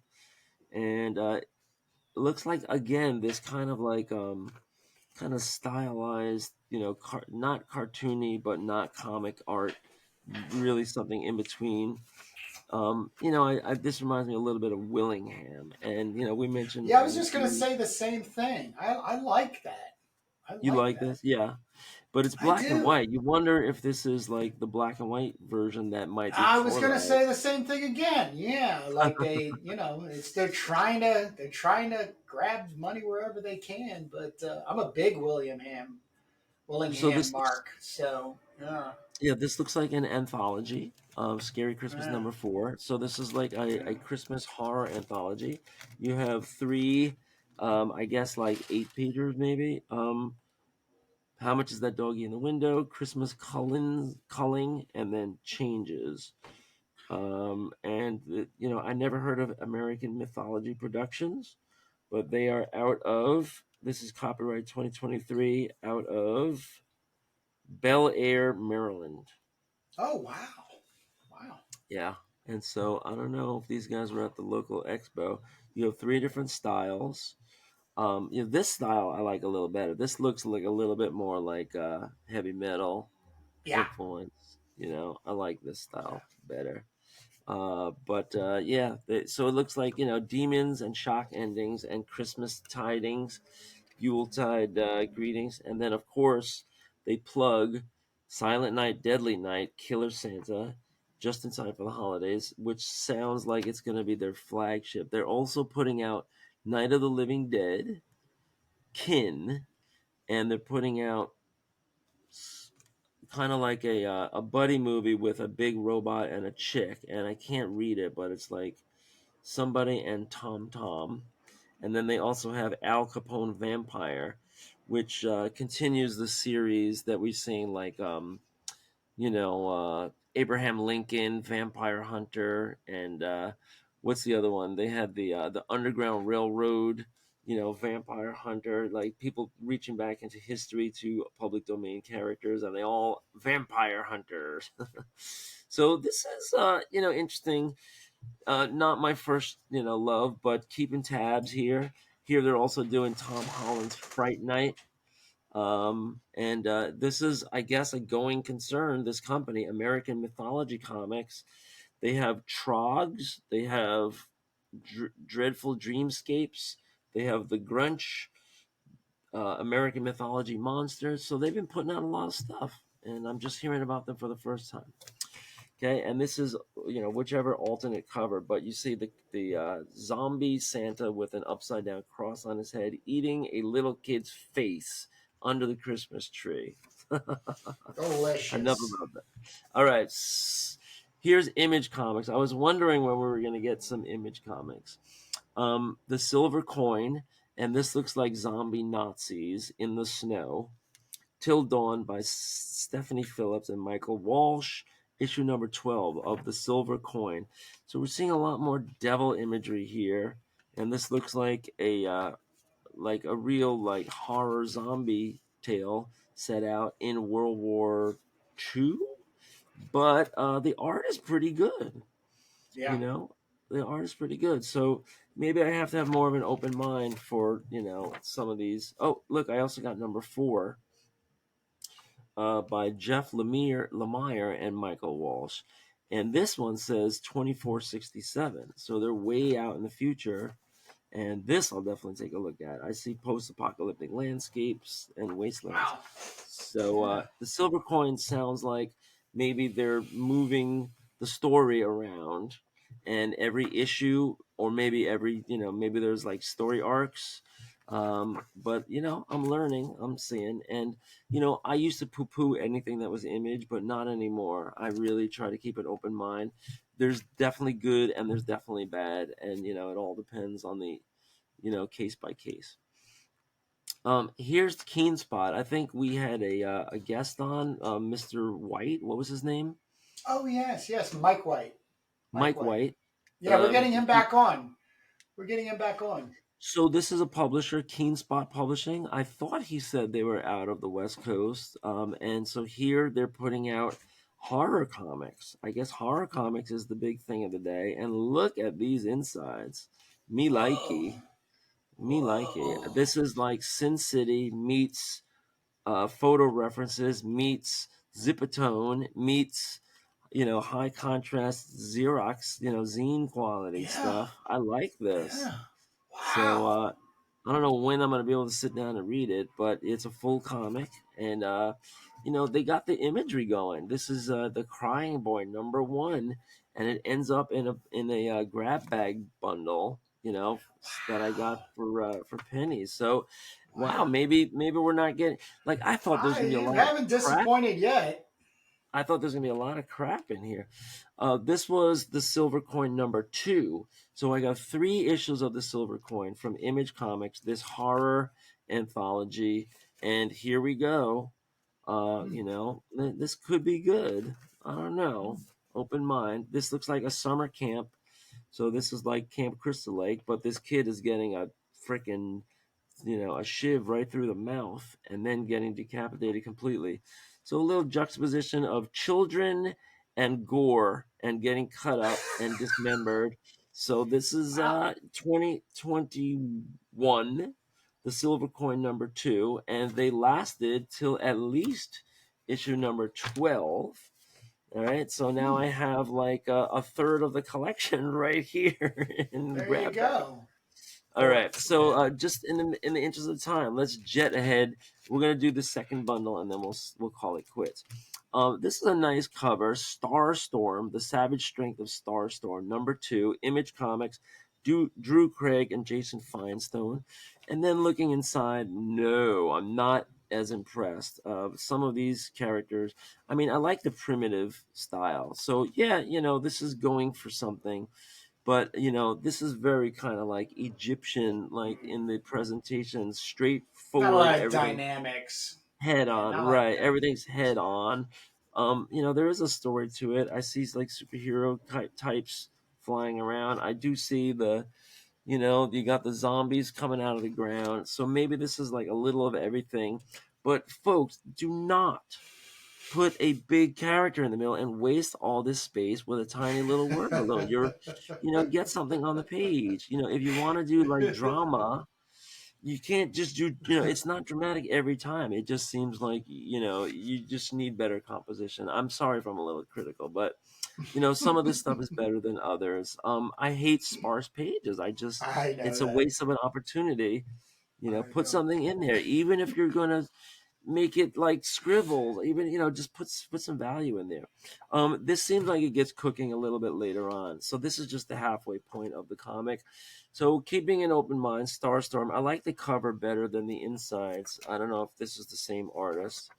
And it looks like, again, this kind of like kind of stylized, not cartoony, but not comic art, really something in between. This reminds me a little bit of Willingham, and we mentioned Yeah, I was just gonna say the same thing. I like that. I you like like that. this, yeah, but it's I black and do. white. You wonder if this is like the black and white version that might be I was gonna say colorized. the same thing again. Yeah, like it's they're trying to grab money wherever they can. But I'm a big So Willingham this looks, mark. So yeah, yeah, this looks like an anthology of Scary Christmas yeah, number 4. So this is like a yeah. Christmas horror anthology. You have 3 I guess like 8 pages maybe. How much is that doggy in the window? Christmas culling, and then changes. I never heard of American Mythology Productions, but they are out of. This is copyright 2023, out of Bel Air, Maryland. Oh wow, wow. Yeah. And so I don't know if these guys were at the local expo. You have 3 different styles. This style I like a little better. This looks like a little bit more like heavy metal Yeah, influence. I like this style better. So it looks like demons and shock endings and Christmas tidings, Yuletide greetings, and then of course they plug Silent Night, Deadly Night, Killer Santa, just in time for the holidays, which sounds like it's going to be their flagship. They're also putting out Night of the Living Dead, Kin, and they're putting out kind of like a buddy movie with a big robot and a chick, and I can't read it, but it's like somebody and Tom Tom, and then they also have Al Capone Vampire, which continues the series that we've seen, like Abraham Lincoln, Vampire Hunter, and what's the other one? They had the Underground Railroad, Vampire Hunter, like people reaching back into history to public domain characters, and they all vampire hunters. So this is interesting. Not my first love, but keeping tabs here. Here they're also doing Tom Holland's Fright Night. And This is, I guess, a going concern. This company, American Mythology Comics, they have Trogs, they have Dreadful Dreamscapes, they have the Grunch, American Mythology Monsters. So they've been putting out a lot of stuff, and I'm just hearing about them for the first time. Okay, and this is whichever alternate cover, but you see the zombie Santa with an upside down cross on his head eating a little kid's face under the Christmas tree. Enough delicious. about that. All right, here's Image Comics. I was wondering when we were going to get some Image Comics. The Silver Coin, and this looks like zombie Nazis in the snow. Till Dawn by Stephanie Phillips and Michael Walsh, issue number 12 of The Silver Coin. So we're seeing a lot more devil imagery here, and this looks like a real like horror zombie tale set out in World War II. But the art is pretty good, you Yeah. know. The art is pretty good, so maybe I have to have more of an open mind for some of these. Oh, look, I also got number 4 by Jeff Lemire and Michael Walsh. And this one says 2467. So they're way out in the future. And this I'll definitely take a look at. I see post apocalyptic landscapes and wastelands. Wow. So Yeah. the silver coin sounds like maybe they're moving the story around, and every issue, or maybe maybe there's like story arcs. But I'm learning, I'm seeing, and I used to poo-poo anything that was image, but not anymore. I really try to keep an open mind. There's definitely good and there's definitely bad, and it all depends on the case by case. Here's the Keen Spot. I think we had a guest on, Mr. White. What was his name? Oh yes, yes. Mike White. Mike Mike White. White. Yeah, we're getting him He back on. We're getting him back on. So this is a publisher, Keen Spot Publishing. I thought he said they were out of the West Coast, and so here they're putting out horror comics. I guess horror comics is the big thing of the day. And look at these insides. Me Whoa. likey, me likey. Whoa. This is like Sin City meets photo references, meets Zipatone, meets high contrast Xerox, zine quality Yeah. stuff. I like this. Yeah. So Wow. I don't know when I'm going to be able to sit down and read it, but it's a full comic, and they got the imagery going. This is the Crying Boy #1, and it ends up in a grab bag bundle, that I got for pennies. So, wow, Wow. maybe we're not getting, like, I thought there was going to be a You lot of haven't crap. disappointed yet. I thought there's gonna be a lot of crap in here. This was the silver coin number 2. So I got 3 issues of the silver coin from Image Comics, this horror anthology, and here we go. This could be good. I don't know. Open mind. This looks like a summer camp. So this is like Camp Crystal Lake, but this kid is getting a freaking, a shiv right through the mouth and then getting decapitated completely. So a little juxtaposition of children and gore and getting cut up and dismembered. So this is Wow. 2021, the silver coin number 2, and they lasted till at least issue number 12. All right, so now Hmm. I have like a third of the collection right here in There you grab bag. go. All Boy, right, so just in the interest of time, let's jet ahead. We're gonna do the second bundle, and then we'll call it quits. This is a nice cover, Starstorm, the Savage Strength of Starstorm, number 2, Image Comics, Drew Craig and Jason Feinstone. And then looking inside, no, I'm not as impressed. Some of these characters, I mean, I like the primitive style, so yeah, this is going for something. But this is very kind of like Egyptian, like in the presentation, not a straightforward, lot of everything dynamics. head Yeah, on, not like right? that. Everything's head on. There is a story to it. I see like superhero types flying around. I do see you got the zombies coming out of the ground. So maybe this is like a little of everything. But folks, do not put a big character in the middle and waste all this space with a tiny little word balloon. Get something on the page. If you want to do like drama, you can't just do, it's not dramatic every time. It just seems like, you just need better composition. I'm sorry if I'm a little critical, but some of this stuff is better than others. I hate sparse pages. I know It's a that. waste of an opportunity. I Put know. something in there, even if you're going to make it like scribbles, even, just put some value in there. This seems like it gets cooking a little bit later on, so this is just the halfway point of the comic. So keeping an open mind, Starstorm, I like the cover better than the insides. I don't know if this is the same artist.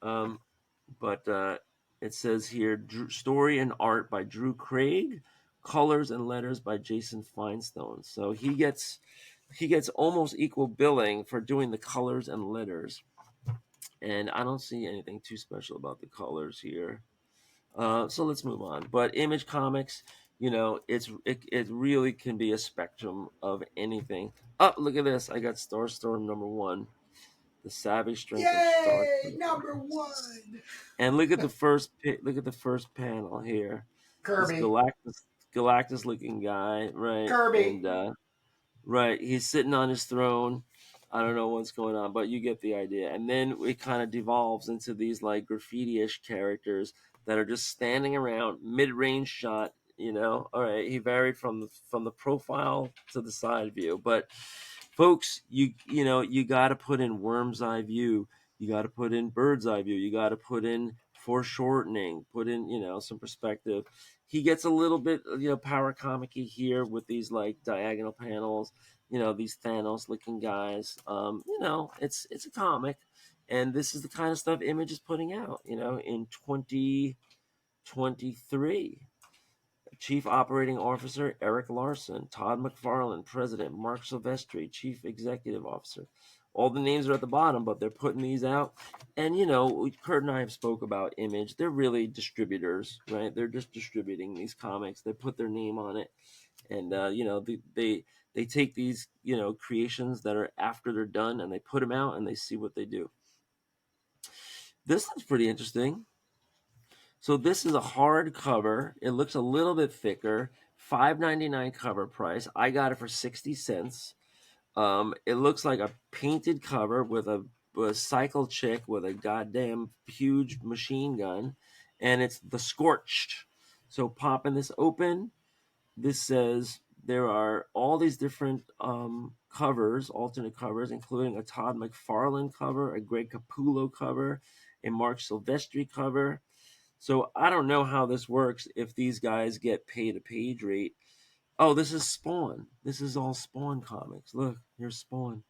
But it says here, story and art by Drew Craig, colors and letters by Jason Feinstone. So he gets almost equal billing for doing the colors and letters, and I don't see anything too special about the colors here. So let's move on. But Image Comics, it really can be a spectrum of anything. Oh, look at this! I got Starstorm number 1, the Savage Strength of Yay! Starstorm. Number one. And look at the first panel here. This Kirby. Galactus looking guy, right? Kirby. And right, he's sitting on his throne. I don't know what's going on, but you get the idea. And then it kind of devolves into these like graffiti-ish characters that are just standing around, mid-range shot. All right, he varied from the profile to the side view, but folks, you got to put in worm's eye view, you got to put in bird's eye view, you got to put in foreshortening, put in some perspective. He gets a little bit power comic-y here with these like diagonal panels, these Thanos looking guys. It's a comic, and this is the kind of stuff Image is putting out in 2023. Chief Operating Officer Eric Larson, Todd McFarlane, President Mark Silvestri, Chief Executive Officer. All the names are at the bottom, but they're putting these out. And Kurt and I have spoke about Image. They're really distributors, right? They're just distributing these comics. They put their name on it, and they take these creations that are after they're done, and they put them out, and they see what they do. This looks pretty interesting. So this is a hardcover. It looks a little bit thicker. $5.99 cover price. I got it for 60 cents. It looks like a painted cover with a cycle chick with a goddamn huge machine gun, and it's the Scorched. So popping this open, this says there are all these different covers, alternate covers, including a Todd McFarlane cover, a Greg Capullo cover, a Mark Silvestri cover. So I don't know how this works if these guys get paid a page rate. Oh, this is Spawn. This is all Spawn comics. Look, here's Spawn.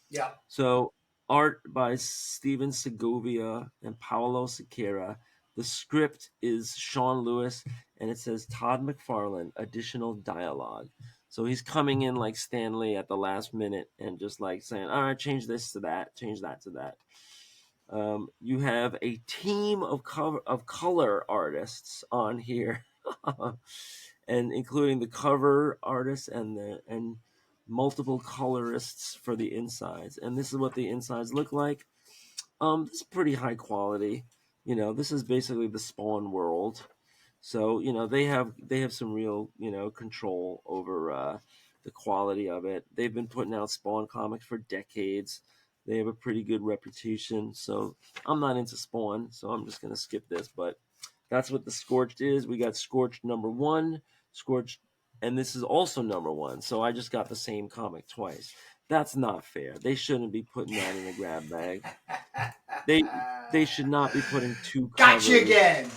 Yeah. So art by Steven Segovia and Paolo Siqueira. The script is Sean Lewis, and it says Todd McFarlane, additional dialogue. So he's coming in like Stan Lee at the last minute and just like saying, all right, change this to that, change that to that. You have a team of color artists on here, and including the cover artists and multiple colorists for the insides. And this is what the insides look like. This is pretty high quality. This is basically the Spawn world. So they have some real control over the quality of it. They've been putting out Spawn comics for decades. They have a pretty good reputation. So I'm not into Spawn, so I'm just gonna skip this. But that's what the Scorched is. We got Scorched #1, Scorched, and this is also #1. So I just got the same comic twice. That's not fair. They shouldn't be putting that in a grab bag. They should not be putting two covers Gotcha again.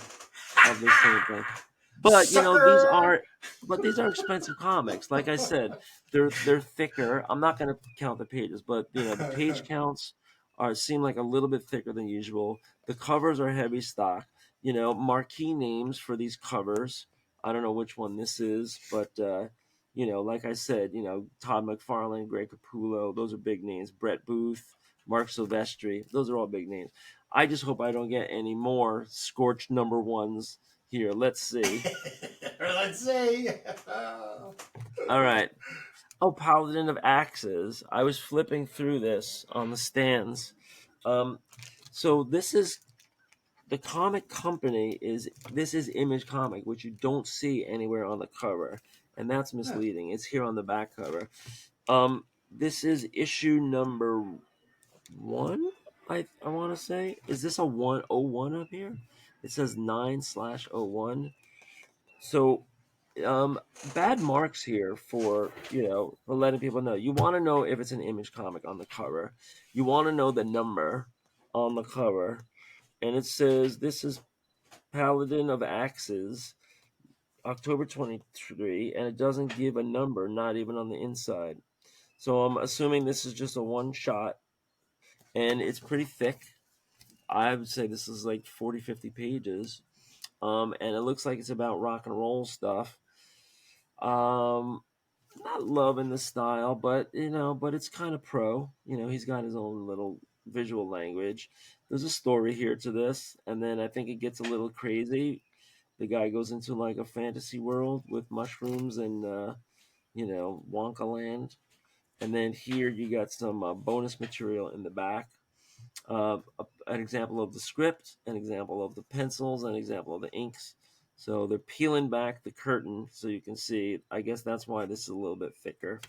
of the same thing. But these are expensive comics. Like I said, they're thicker. I'm not going to count the pages, but the page counts seem like a little bit thicker than usual. The covers are heavy stock. Marquee names for these covers. I don't know which one this is, but like I said, Todd McFarlane, Greg Capullo, those are big names. Brett Booth, Mark Silvestri, those are all big names. I just hope I don't get any more Scorched #1s here. Let's see. Let's see. All right. Oh, Paladin of Axes. I was flipping through this on the stands. So this is the comic company this is Image Comic, which you don't see anywhere on the cover, and that's misleading. It's here on the back cover. This is issue #1. I want to say, is this a 101 up here? It says 9/01. So bad marks here for letting people know. You want to know if it's an Image comic on the cover. You want to know the number on the cover, and it says this is Paladin of Axes, October 23, and it doesn't give a number, not even on the inside. So I'm assuming this is just a one shot, and it's pretty thick. I would say this is like 40-50 pages. And it looks like it's about rock and roll stuff. Not loving the style, but it's kind of pro. He's got his own little visual language. There's a story here to this, and then I think it gets a little crazy. The guy goes into like a fantasy world with mushrooms and Wonka land. And then here you got some bonus material in the back. An example of the script, an example of the pencils, an example of the inks. So they're peeling back the curtain so you can see. I guess that's why this is a little bit thicker.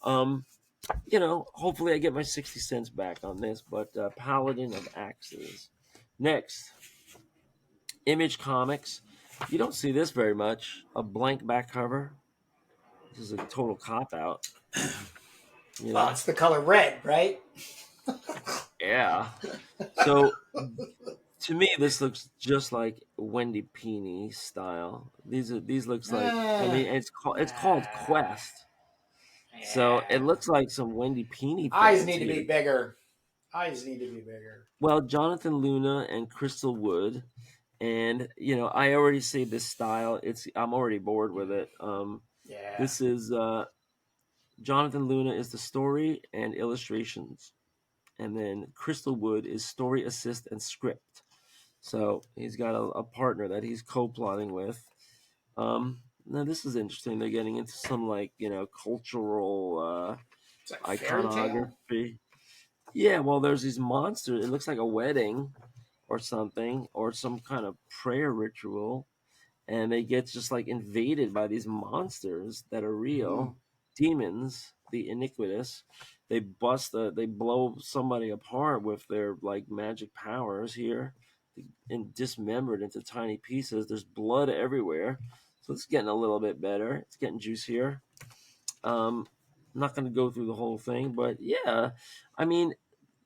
Hopefully I get my 60 cents back on this, but Paladin of Axes. Next, Image Comics. You don't see this very much. A blank back cover. This is a total cop out. Well, it's the color red, right? Yeah. So to me, this looks just like Wendy Pini style. These looks like it's called Quest. Yeah. So it looks like some Wendy Pini. Eyes need to be bigger. Eyes need to be bigger. Well, Jonathan Luna and Crystal Wood, and I already see this style. I'm already bored with it. Yeah. This is Jonathan Luna is the story and illustrations, and then Crystal Wood is story assist and script. So he's got a partner that he's co-plotting with. Now this is interesting. They're getting into some cultural iconography. Yeah, well, there's these monsters. It looks like a wedding or something, or some kind of prayer ritual, and they get just like invaded by these monsters that are real demons, the iniquitous. They blow somebody apart with their like magic powers here, and dismembered into tiny pieces. There's blood everywhere, so it's getting a little bit better. It's getting juicier. I'm not going to go through the whole thing, but yeah, I mean,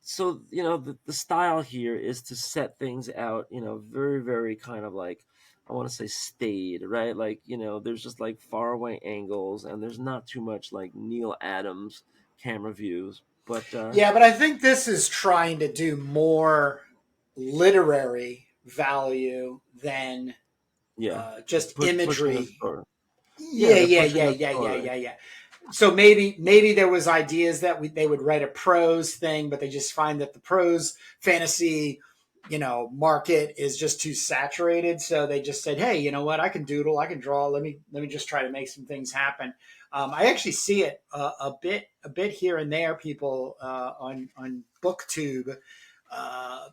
so the style here is to set things out, very very kind of like, I want to say staid, right? Like there's just like far away angles, and there's not too much like Neil Adams camera views. But yeah, but I think this is trying to do more literary value than Yeah, just pushing a imagery. story. Yeah, Yeah, they're yeah, pushing yeah, a yeah, yeah, story. yeah, yeah. So maybe there was ideas that they would write a prose thing, but they just find that the prose fantasy, market is just too saturated. So they just said, hey, you know what? I can doodle, I can draw. Let me just try to make some things happen. I actually see it a bit here and there. People on BookTube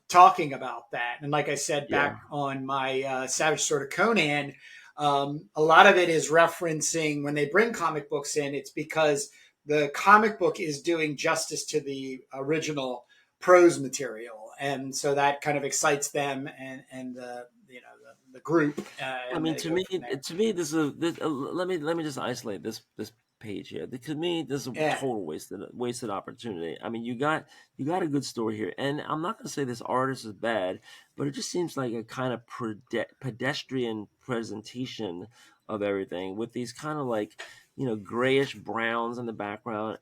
talking about that, and like I said Yeah, back on my Savage Sword of Conan, a lot of it is referencing when they bring comic books in. It's because the comic book is doing justice to the original prose material, and so that kind of excites them and the group, I and mean, they go from there. to me, let me just isolate this page here. To me, this is a Yeah, total wasted opportunity. I mean, you got a good story here, and I'm not going to say this artist is bad, but it just seems like a kind of pedestrian presentation of everything with these kind of like grayish browns in the background.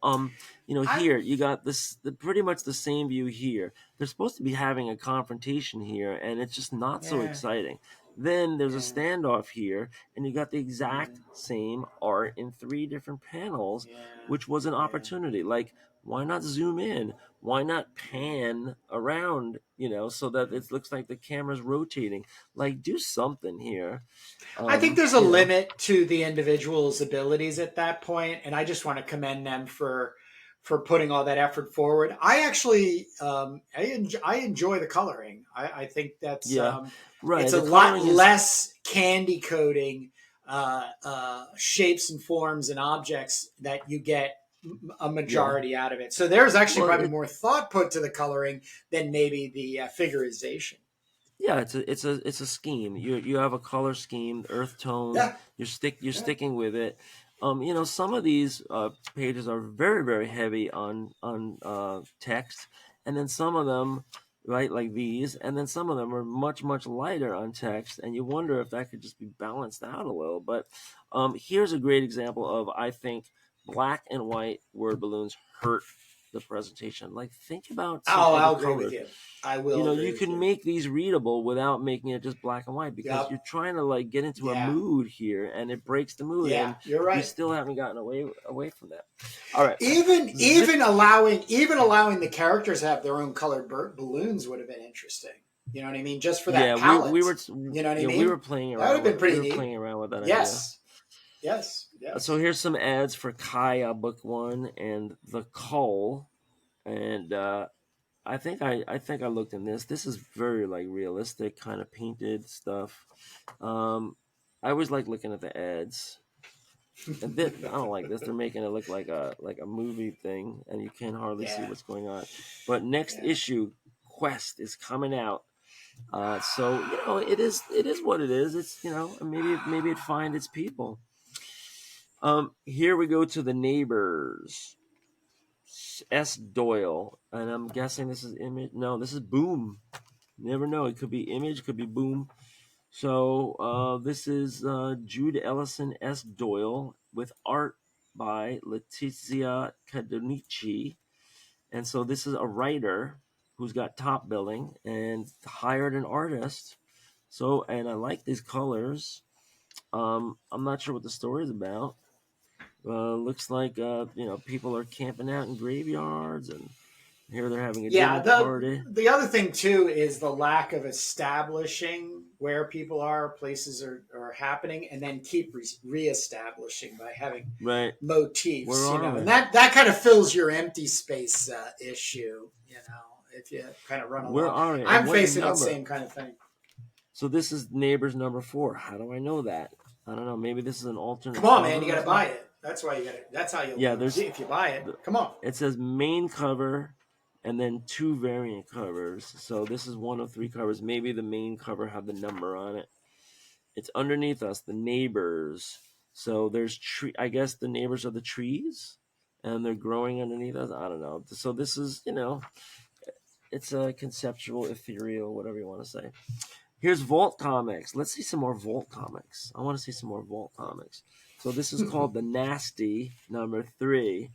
I Here you got pretty much the same view here. They're supposed to be having a confrontation here, and it's just not so yeah exciting. Then there's a yeah standoff here, and you got the exact yeah same art in three different panels, yeah which was an yeah. opportunity. Like, why not zoom in? Why not pan around, so that it looks like the camera's rotating? Like, do something here. I think Um, there's a you know, limit to the individual's abilities at that point, and I just want to commend them for putting all that effort forward. I actually I enjoy the coloring. I think that's yeah, it's right. a The lot coloring is, less candy coating shapes and forms and objects that you get a yeah. majority out of it. So there's actually Well, probably more thought put to the coloring than maybe the figurization. yeah, it's a scheme. You have a color scheme, earth tones. Yeah, You're yeah. sticking with it. Some of these pages are very very heavy on text, and then some of them, right, like these, and then some of them are much lighter on text, and you wonder if that could just be balanced out a little. But here's a great example of, I think, black and white word balloons hurt the presentation. Like, think about some Oh, other I'll agree with colors. you. I will agree You with can you. make these readable without making it just black and white, because Yep. you're trying to like get into a Yeah. mood here, and it breaks the mood, Yeah. and You're we right. still haven't gotten away from that. All right, Even zip. even allowing the characters to have their own colored balloons would have been interesting. You know what I mean? Just for that Yeah, palette. You know what I we were mean? playing That would have around been with pretty neat. that idea. Yes. Yes. So Yes. here's some ads for Kaya Book One and the Cull, and I think I looked in this. This is very like realistic, kind of painted stuff. Um, I always like looking at the ads. And I don't like this. They're making it look like a movie thing, and you can hardly see Yeah. what's going on. But next Yeah. issue, Quest, is coming out. So it is what it is. It's maybe it find its people. Here we go to the neighbors. S. Doyle, and I'm guessing this is Image. No, this is Boom. You never know. It could be Image, could be Boom. So this is Jude Ellison S. Doyle with art by Letizia Cadonici. And so this is a writer who's got top billing and hired an artist. So, and I like these colors. I'm not sure what the story is about. Looks like people are camping out in graveyards, and here they're having a Yeah, dinner the party. the other thing too is the lack of establishing where people are, places are happening, and then keep reestablishing by having Right? Where motifs, are and we? that kind of fills your empty space issue, if you kind of run Where along. are we? And I'm what facing that number? same kind of thing. So this is neighbors number 4. How do I know that? I don't know. Maybe this is an Come alternate on, man, you cover got or to buy something. it. That's why you got to. That's how you'll Yeah, know there's if you buy it. the, Come on. it says main cover and then 2 variant covers. So this is one of 3 covers. Maybe the main cover have the number on it. It's underneath us, the neighbors. So there's tree. I guess the neighbors are the trees, and they're growing underneath us. I don't know. So this is, it's a conceptual, ethereal, whatever you want to say. Here's Vault Comics. Let's see some more Vault Comics. I want to see some more Vault Comics. So this is called The Nasty, number 3.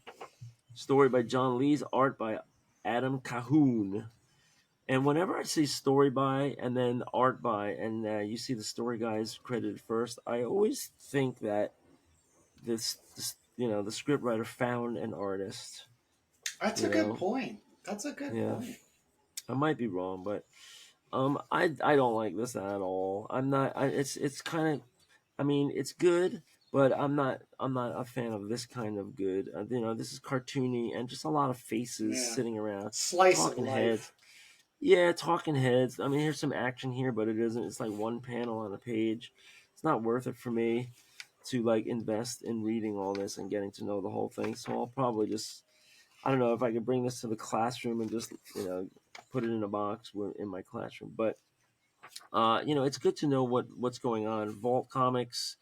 Story by John Lees, art by Adam Cahoon. And whenever I see story by and then art by, and you see the story guys credited first, I always think that this the scriptwriter found an artist. That's You a good know, point. That's a good yeah, point. I might be wrong, but I don't like this at all. I'm not. It's kind of. I mean, it's good, but I'm not a fan of this kind of good. This is cartoony and just a lot of faces Yeah. sitting around, Slice of talking heads. life. Yeah, talking heads. I mean, here's some action here, but it isn't. It's like one panel on a page. It's not worth it for me to like invest in reading all this and getting to know the whole thing. So I'll probably just I don't know if I could bring this to the classroom and just put it in a box in my classroom. But it's good to know what's going on. Vault Comics,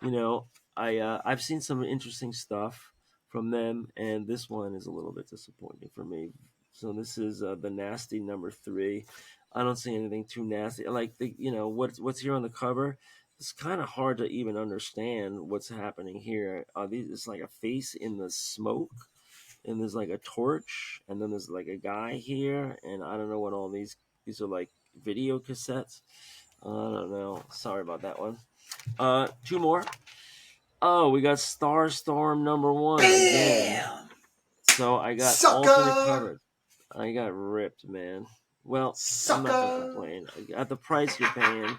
you know, I've seen some interesting stuff from them, and this one is a little bit disappointing for me. So this is the nasty number 3. I don't see anything too nasty. Like what's here on the cover. It's kind of hard to even understand what's happening here. It's like a face in the smoke, and there's like a torch, and then there's like a guy here, and I don't know what all these are like video cassettes. I don't know. Sorry about that one. Two more. Oh, we got Starstorm number 1 again. Bam! So I got alternate Sucker! cover. I got ripped, man. Well, I'm not gonna Sucker! complain. At the price you're paying,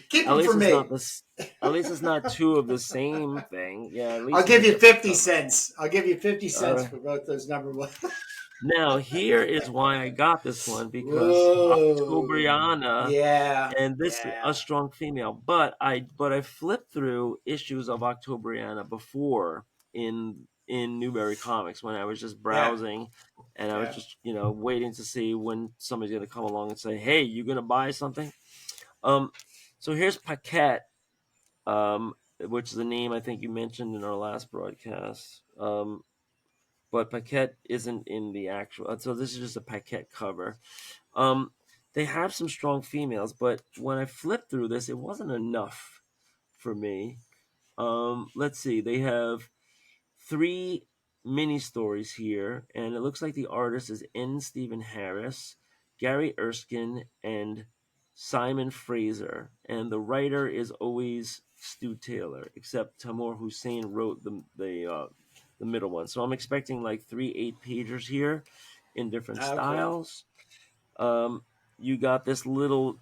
Keep at them for least it's not me. this. At least it's not two of the same thing. Yeah, at I'll least it's a give you different 50 cover. cents. I'll give you 50 All cents right. for both those number one. Now here is why I got this one, because Whoa. Octobriana, Yeah. and this Yeah. a strong female. But I flipped through issues of Octobriana before in Newbury Comics when I was just Yeah. browsing, and I was Yeah. just waiting to see when somebody's gonna come along and say, "Hey, you gonna buy something?" Um, so here's Paquette, which is a name I think you mentioned in our last broadcast. But Paquette isn't in the actual. So this is just a Paquette cover. Um, they have some strong females, but when I flipped through this, it wasn't enough for me. Let's see. They have 3 mini stories here, and it looks like the artist is N. Stephen Harris, Gary Erskine, and Simon Fraser, and the writer is always Stu Taylor, except Tamor Hussein wrote the middle one. So I'm expecting like 3 8-pagers here in different Okay. styles. Um, you got this little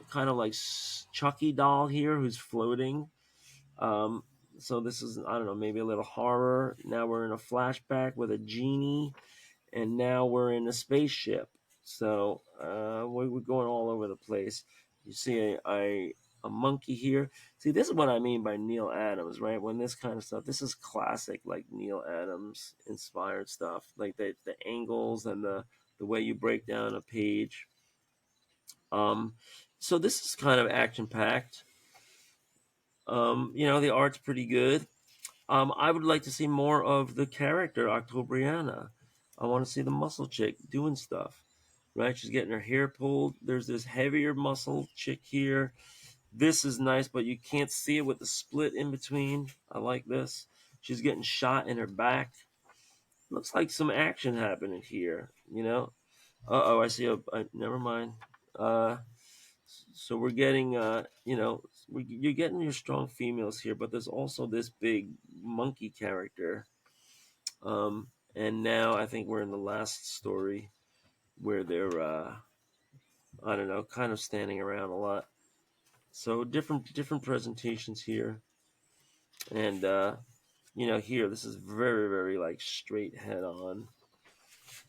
kind of like Chucky doll here who's floating. Um, so this is, I don't know, maybe a little horror. Now we're in a flashback with a genie, and now we're in a spaceship. So we're going all over the place. You see a monkey here. See, this is what I mean by Neil Adams, right? When this kind of stuff, this is classic, like Neil Adams inspired stuff, like the angles and the way you break down a page. Um, so this is kind of action packed. The art's pretty good. I would like to see more of the character Octobriana. I want to see the muscle chick doing stuff. Right? She's getting her hair pulled. There's this heavier muscle chick here. This is nice, but you can't see it with the split in between. I like this. She's getting shot in her back. Looks like some action happening here. I see never mind. Uh, so we're getting, you're getting your strong females here, but there's also this big monkey character. And now I think we're in the last story where they're, I don't know, kind of standing around a lot. So different presentations here, and here this is very very like straight head on.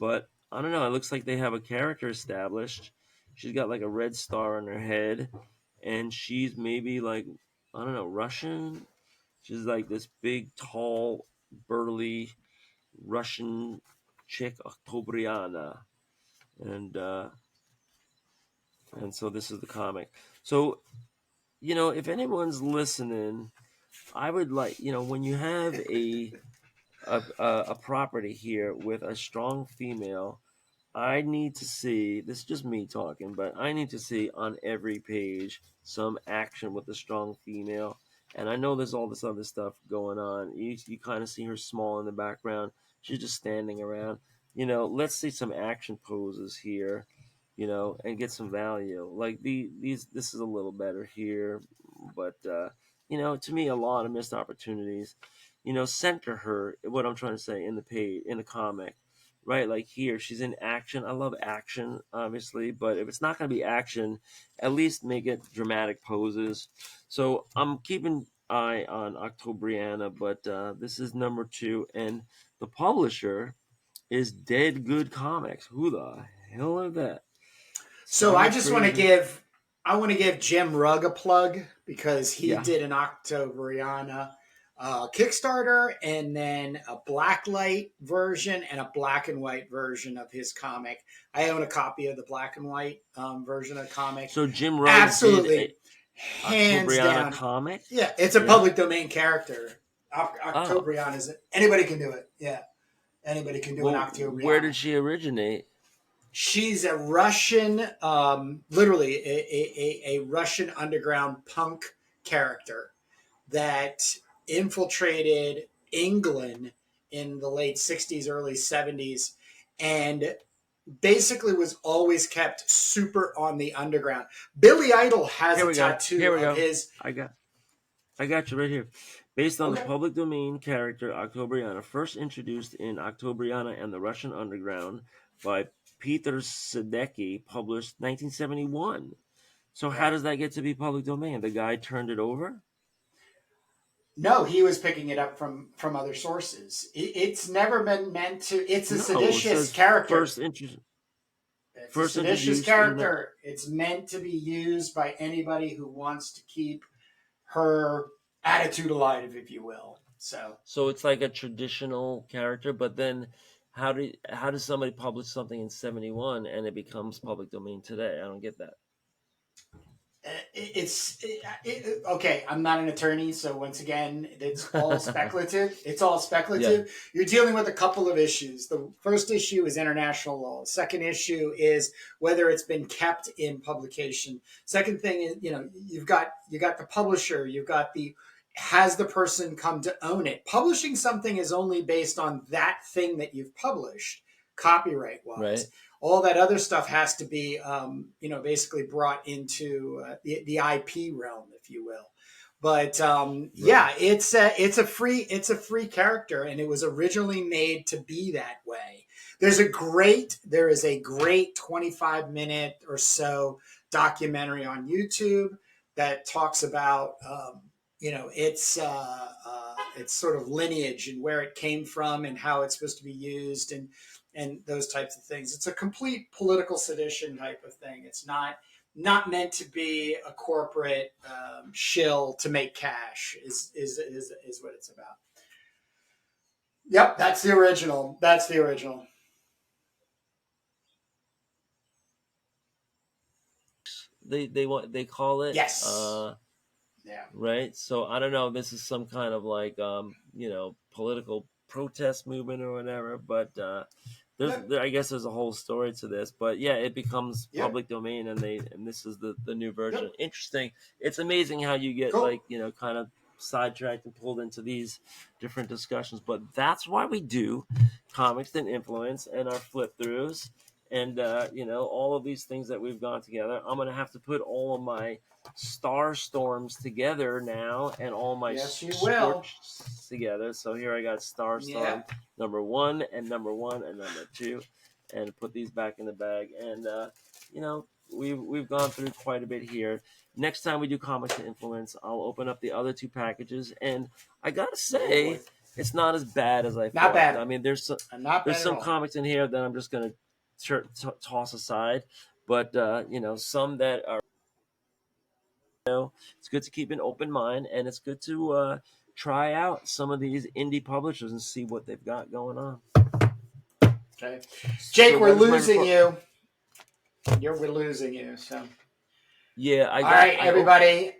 But I don't know. It looks like they have a character established. She's got like a red star on her head, and she's maybe like I don't know Russian. She's like this big, tall, burly Russian chick, Octobriana, and so this is the comic. So if anyone's listening, I would like when you have a property here with a strong female. I need to see, this is just me talking, but I need to see on every page some action with a strong female. And I know there's all this other stuff going on. You kind of see her small in the background. She's just standing around. Let's see some action poses here. and get some value. Like this is a little better here, but to me, a lot of missed opportunities. Center her. What I'm trying to say in the comic, right? Like here, she's in action. I love action, obviously, but if it's not going to be action, at least make it dramatic poses. So I'm keeping eye on Octobriana, but this is number 2, and the publisher is Dead Good Comics. Who the hell are that? So I Sounds just want to crazy. give Jim Rugg a plug because he Yeah. did an Octobriana Kickstarter and then a blacklight version and a black and white version of his comic. I own a copy of the black and white version of the comic. So Jim Rugg did Absolutely, a hands Octobriana down. comic. Yeah, it's a Yeah. public domain character. Oh. Octobriana is anybody can do it. Yeah, anybody can do an Well, where Octobriana. did she originate? She's a Russian, literally a Russian underground punk character that infiltrated England in the late 60s, early 70s, and basically was always kept super on the underground. Billy Idol has Here a we go. tattoo Here we of go. his. I got you right here. Based on the Okay. public domain character Octobriana, first introduced in Octobriana and the Russian Underground by Peter Sadecki, published 1971. So how Right. does that get to be public domain? The guy turned it over? No, he was picking it up from other sources. It's never been meant to. It's a No, it seditious says character. It's a first seditious introduced in the. character. It's meant to be used by anybody who wants to keep her attitude alive, if you will. So So it's like a traditional character, but then how does somebody publish something in 71 and it becomes public domain today? I don't get that. okay. I'm not an attorney, so once again, it's all speculative. It's all Yeah, speculative. You're dealing with a couple of issues. The first issue is international law. The second issue is whether it's been kept in publication. Second thing is, you got the publisher. You've got the has the person come to own it. Publishing something is only based on that thing that you've published, copyright right. wise. All that other stuff has to be, basically brought into the IP realm, if you will. But Right. yeah, it's a free character, and it was originally made to be that way. There is a great 25-minute or so documentary on YouTube that talks about its sort of lineage and where it came from and how it's supposed to be used and those types of things. It's a complete political sedition type of thing. It's not meant to be a corporate shill to make cash. Is what it's about. Yep, that's the original. That's the original. They call it Yes. Yeah. right. So I don't know. This is some kind of like political protest movement or whatever. But Yep. I guess there's a whole story to this. But yeah, it becomes Yep. public domain, and this is the new version. Yep. Interesting. It's amazing how you get Cool. like kind of sidetracked and pulled into these different discussions. But that's why we do comics and influence and our flip throughs. And all of these things that we've gone together. I'm gonna have to put all of my star storms together now and all my Yes, you will. scorch together. So here I got star storm Yeah. number one and number 2, and put these back in the bag. And we've gone through quite a bit here. Next time we do comics and influence, I'll open up the other 2 packages, and I gotta Oh boy. say it's not as bad as I Not thought. bad. I mean, Not there's bad at some all. comics in here that I'm just gonna toss aside, but some that are it's good to keep an open mind, and it's good to try out some of these indie publishers and see what they've got going on. Okay. So Jake, we're that is my losing report. you. We're losing you. So, Yeah, all right, everybody.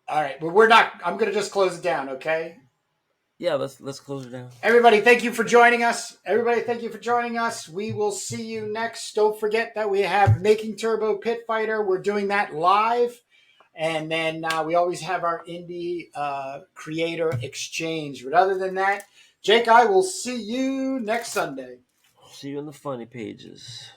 All right, but we're not. I'm going to just close it down. Okay. Yeah, let's close it down. Everybody, thank you for joining us. Everybody, thank you for joining us. We will see you next. Don't forget that we have Making Turbo Pitfighter. We're doing that live. And then we always have our indie creator exchange. But other than that, Jake, I will see you next Sunday. See you in the funny pages.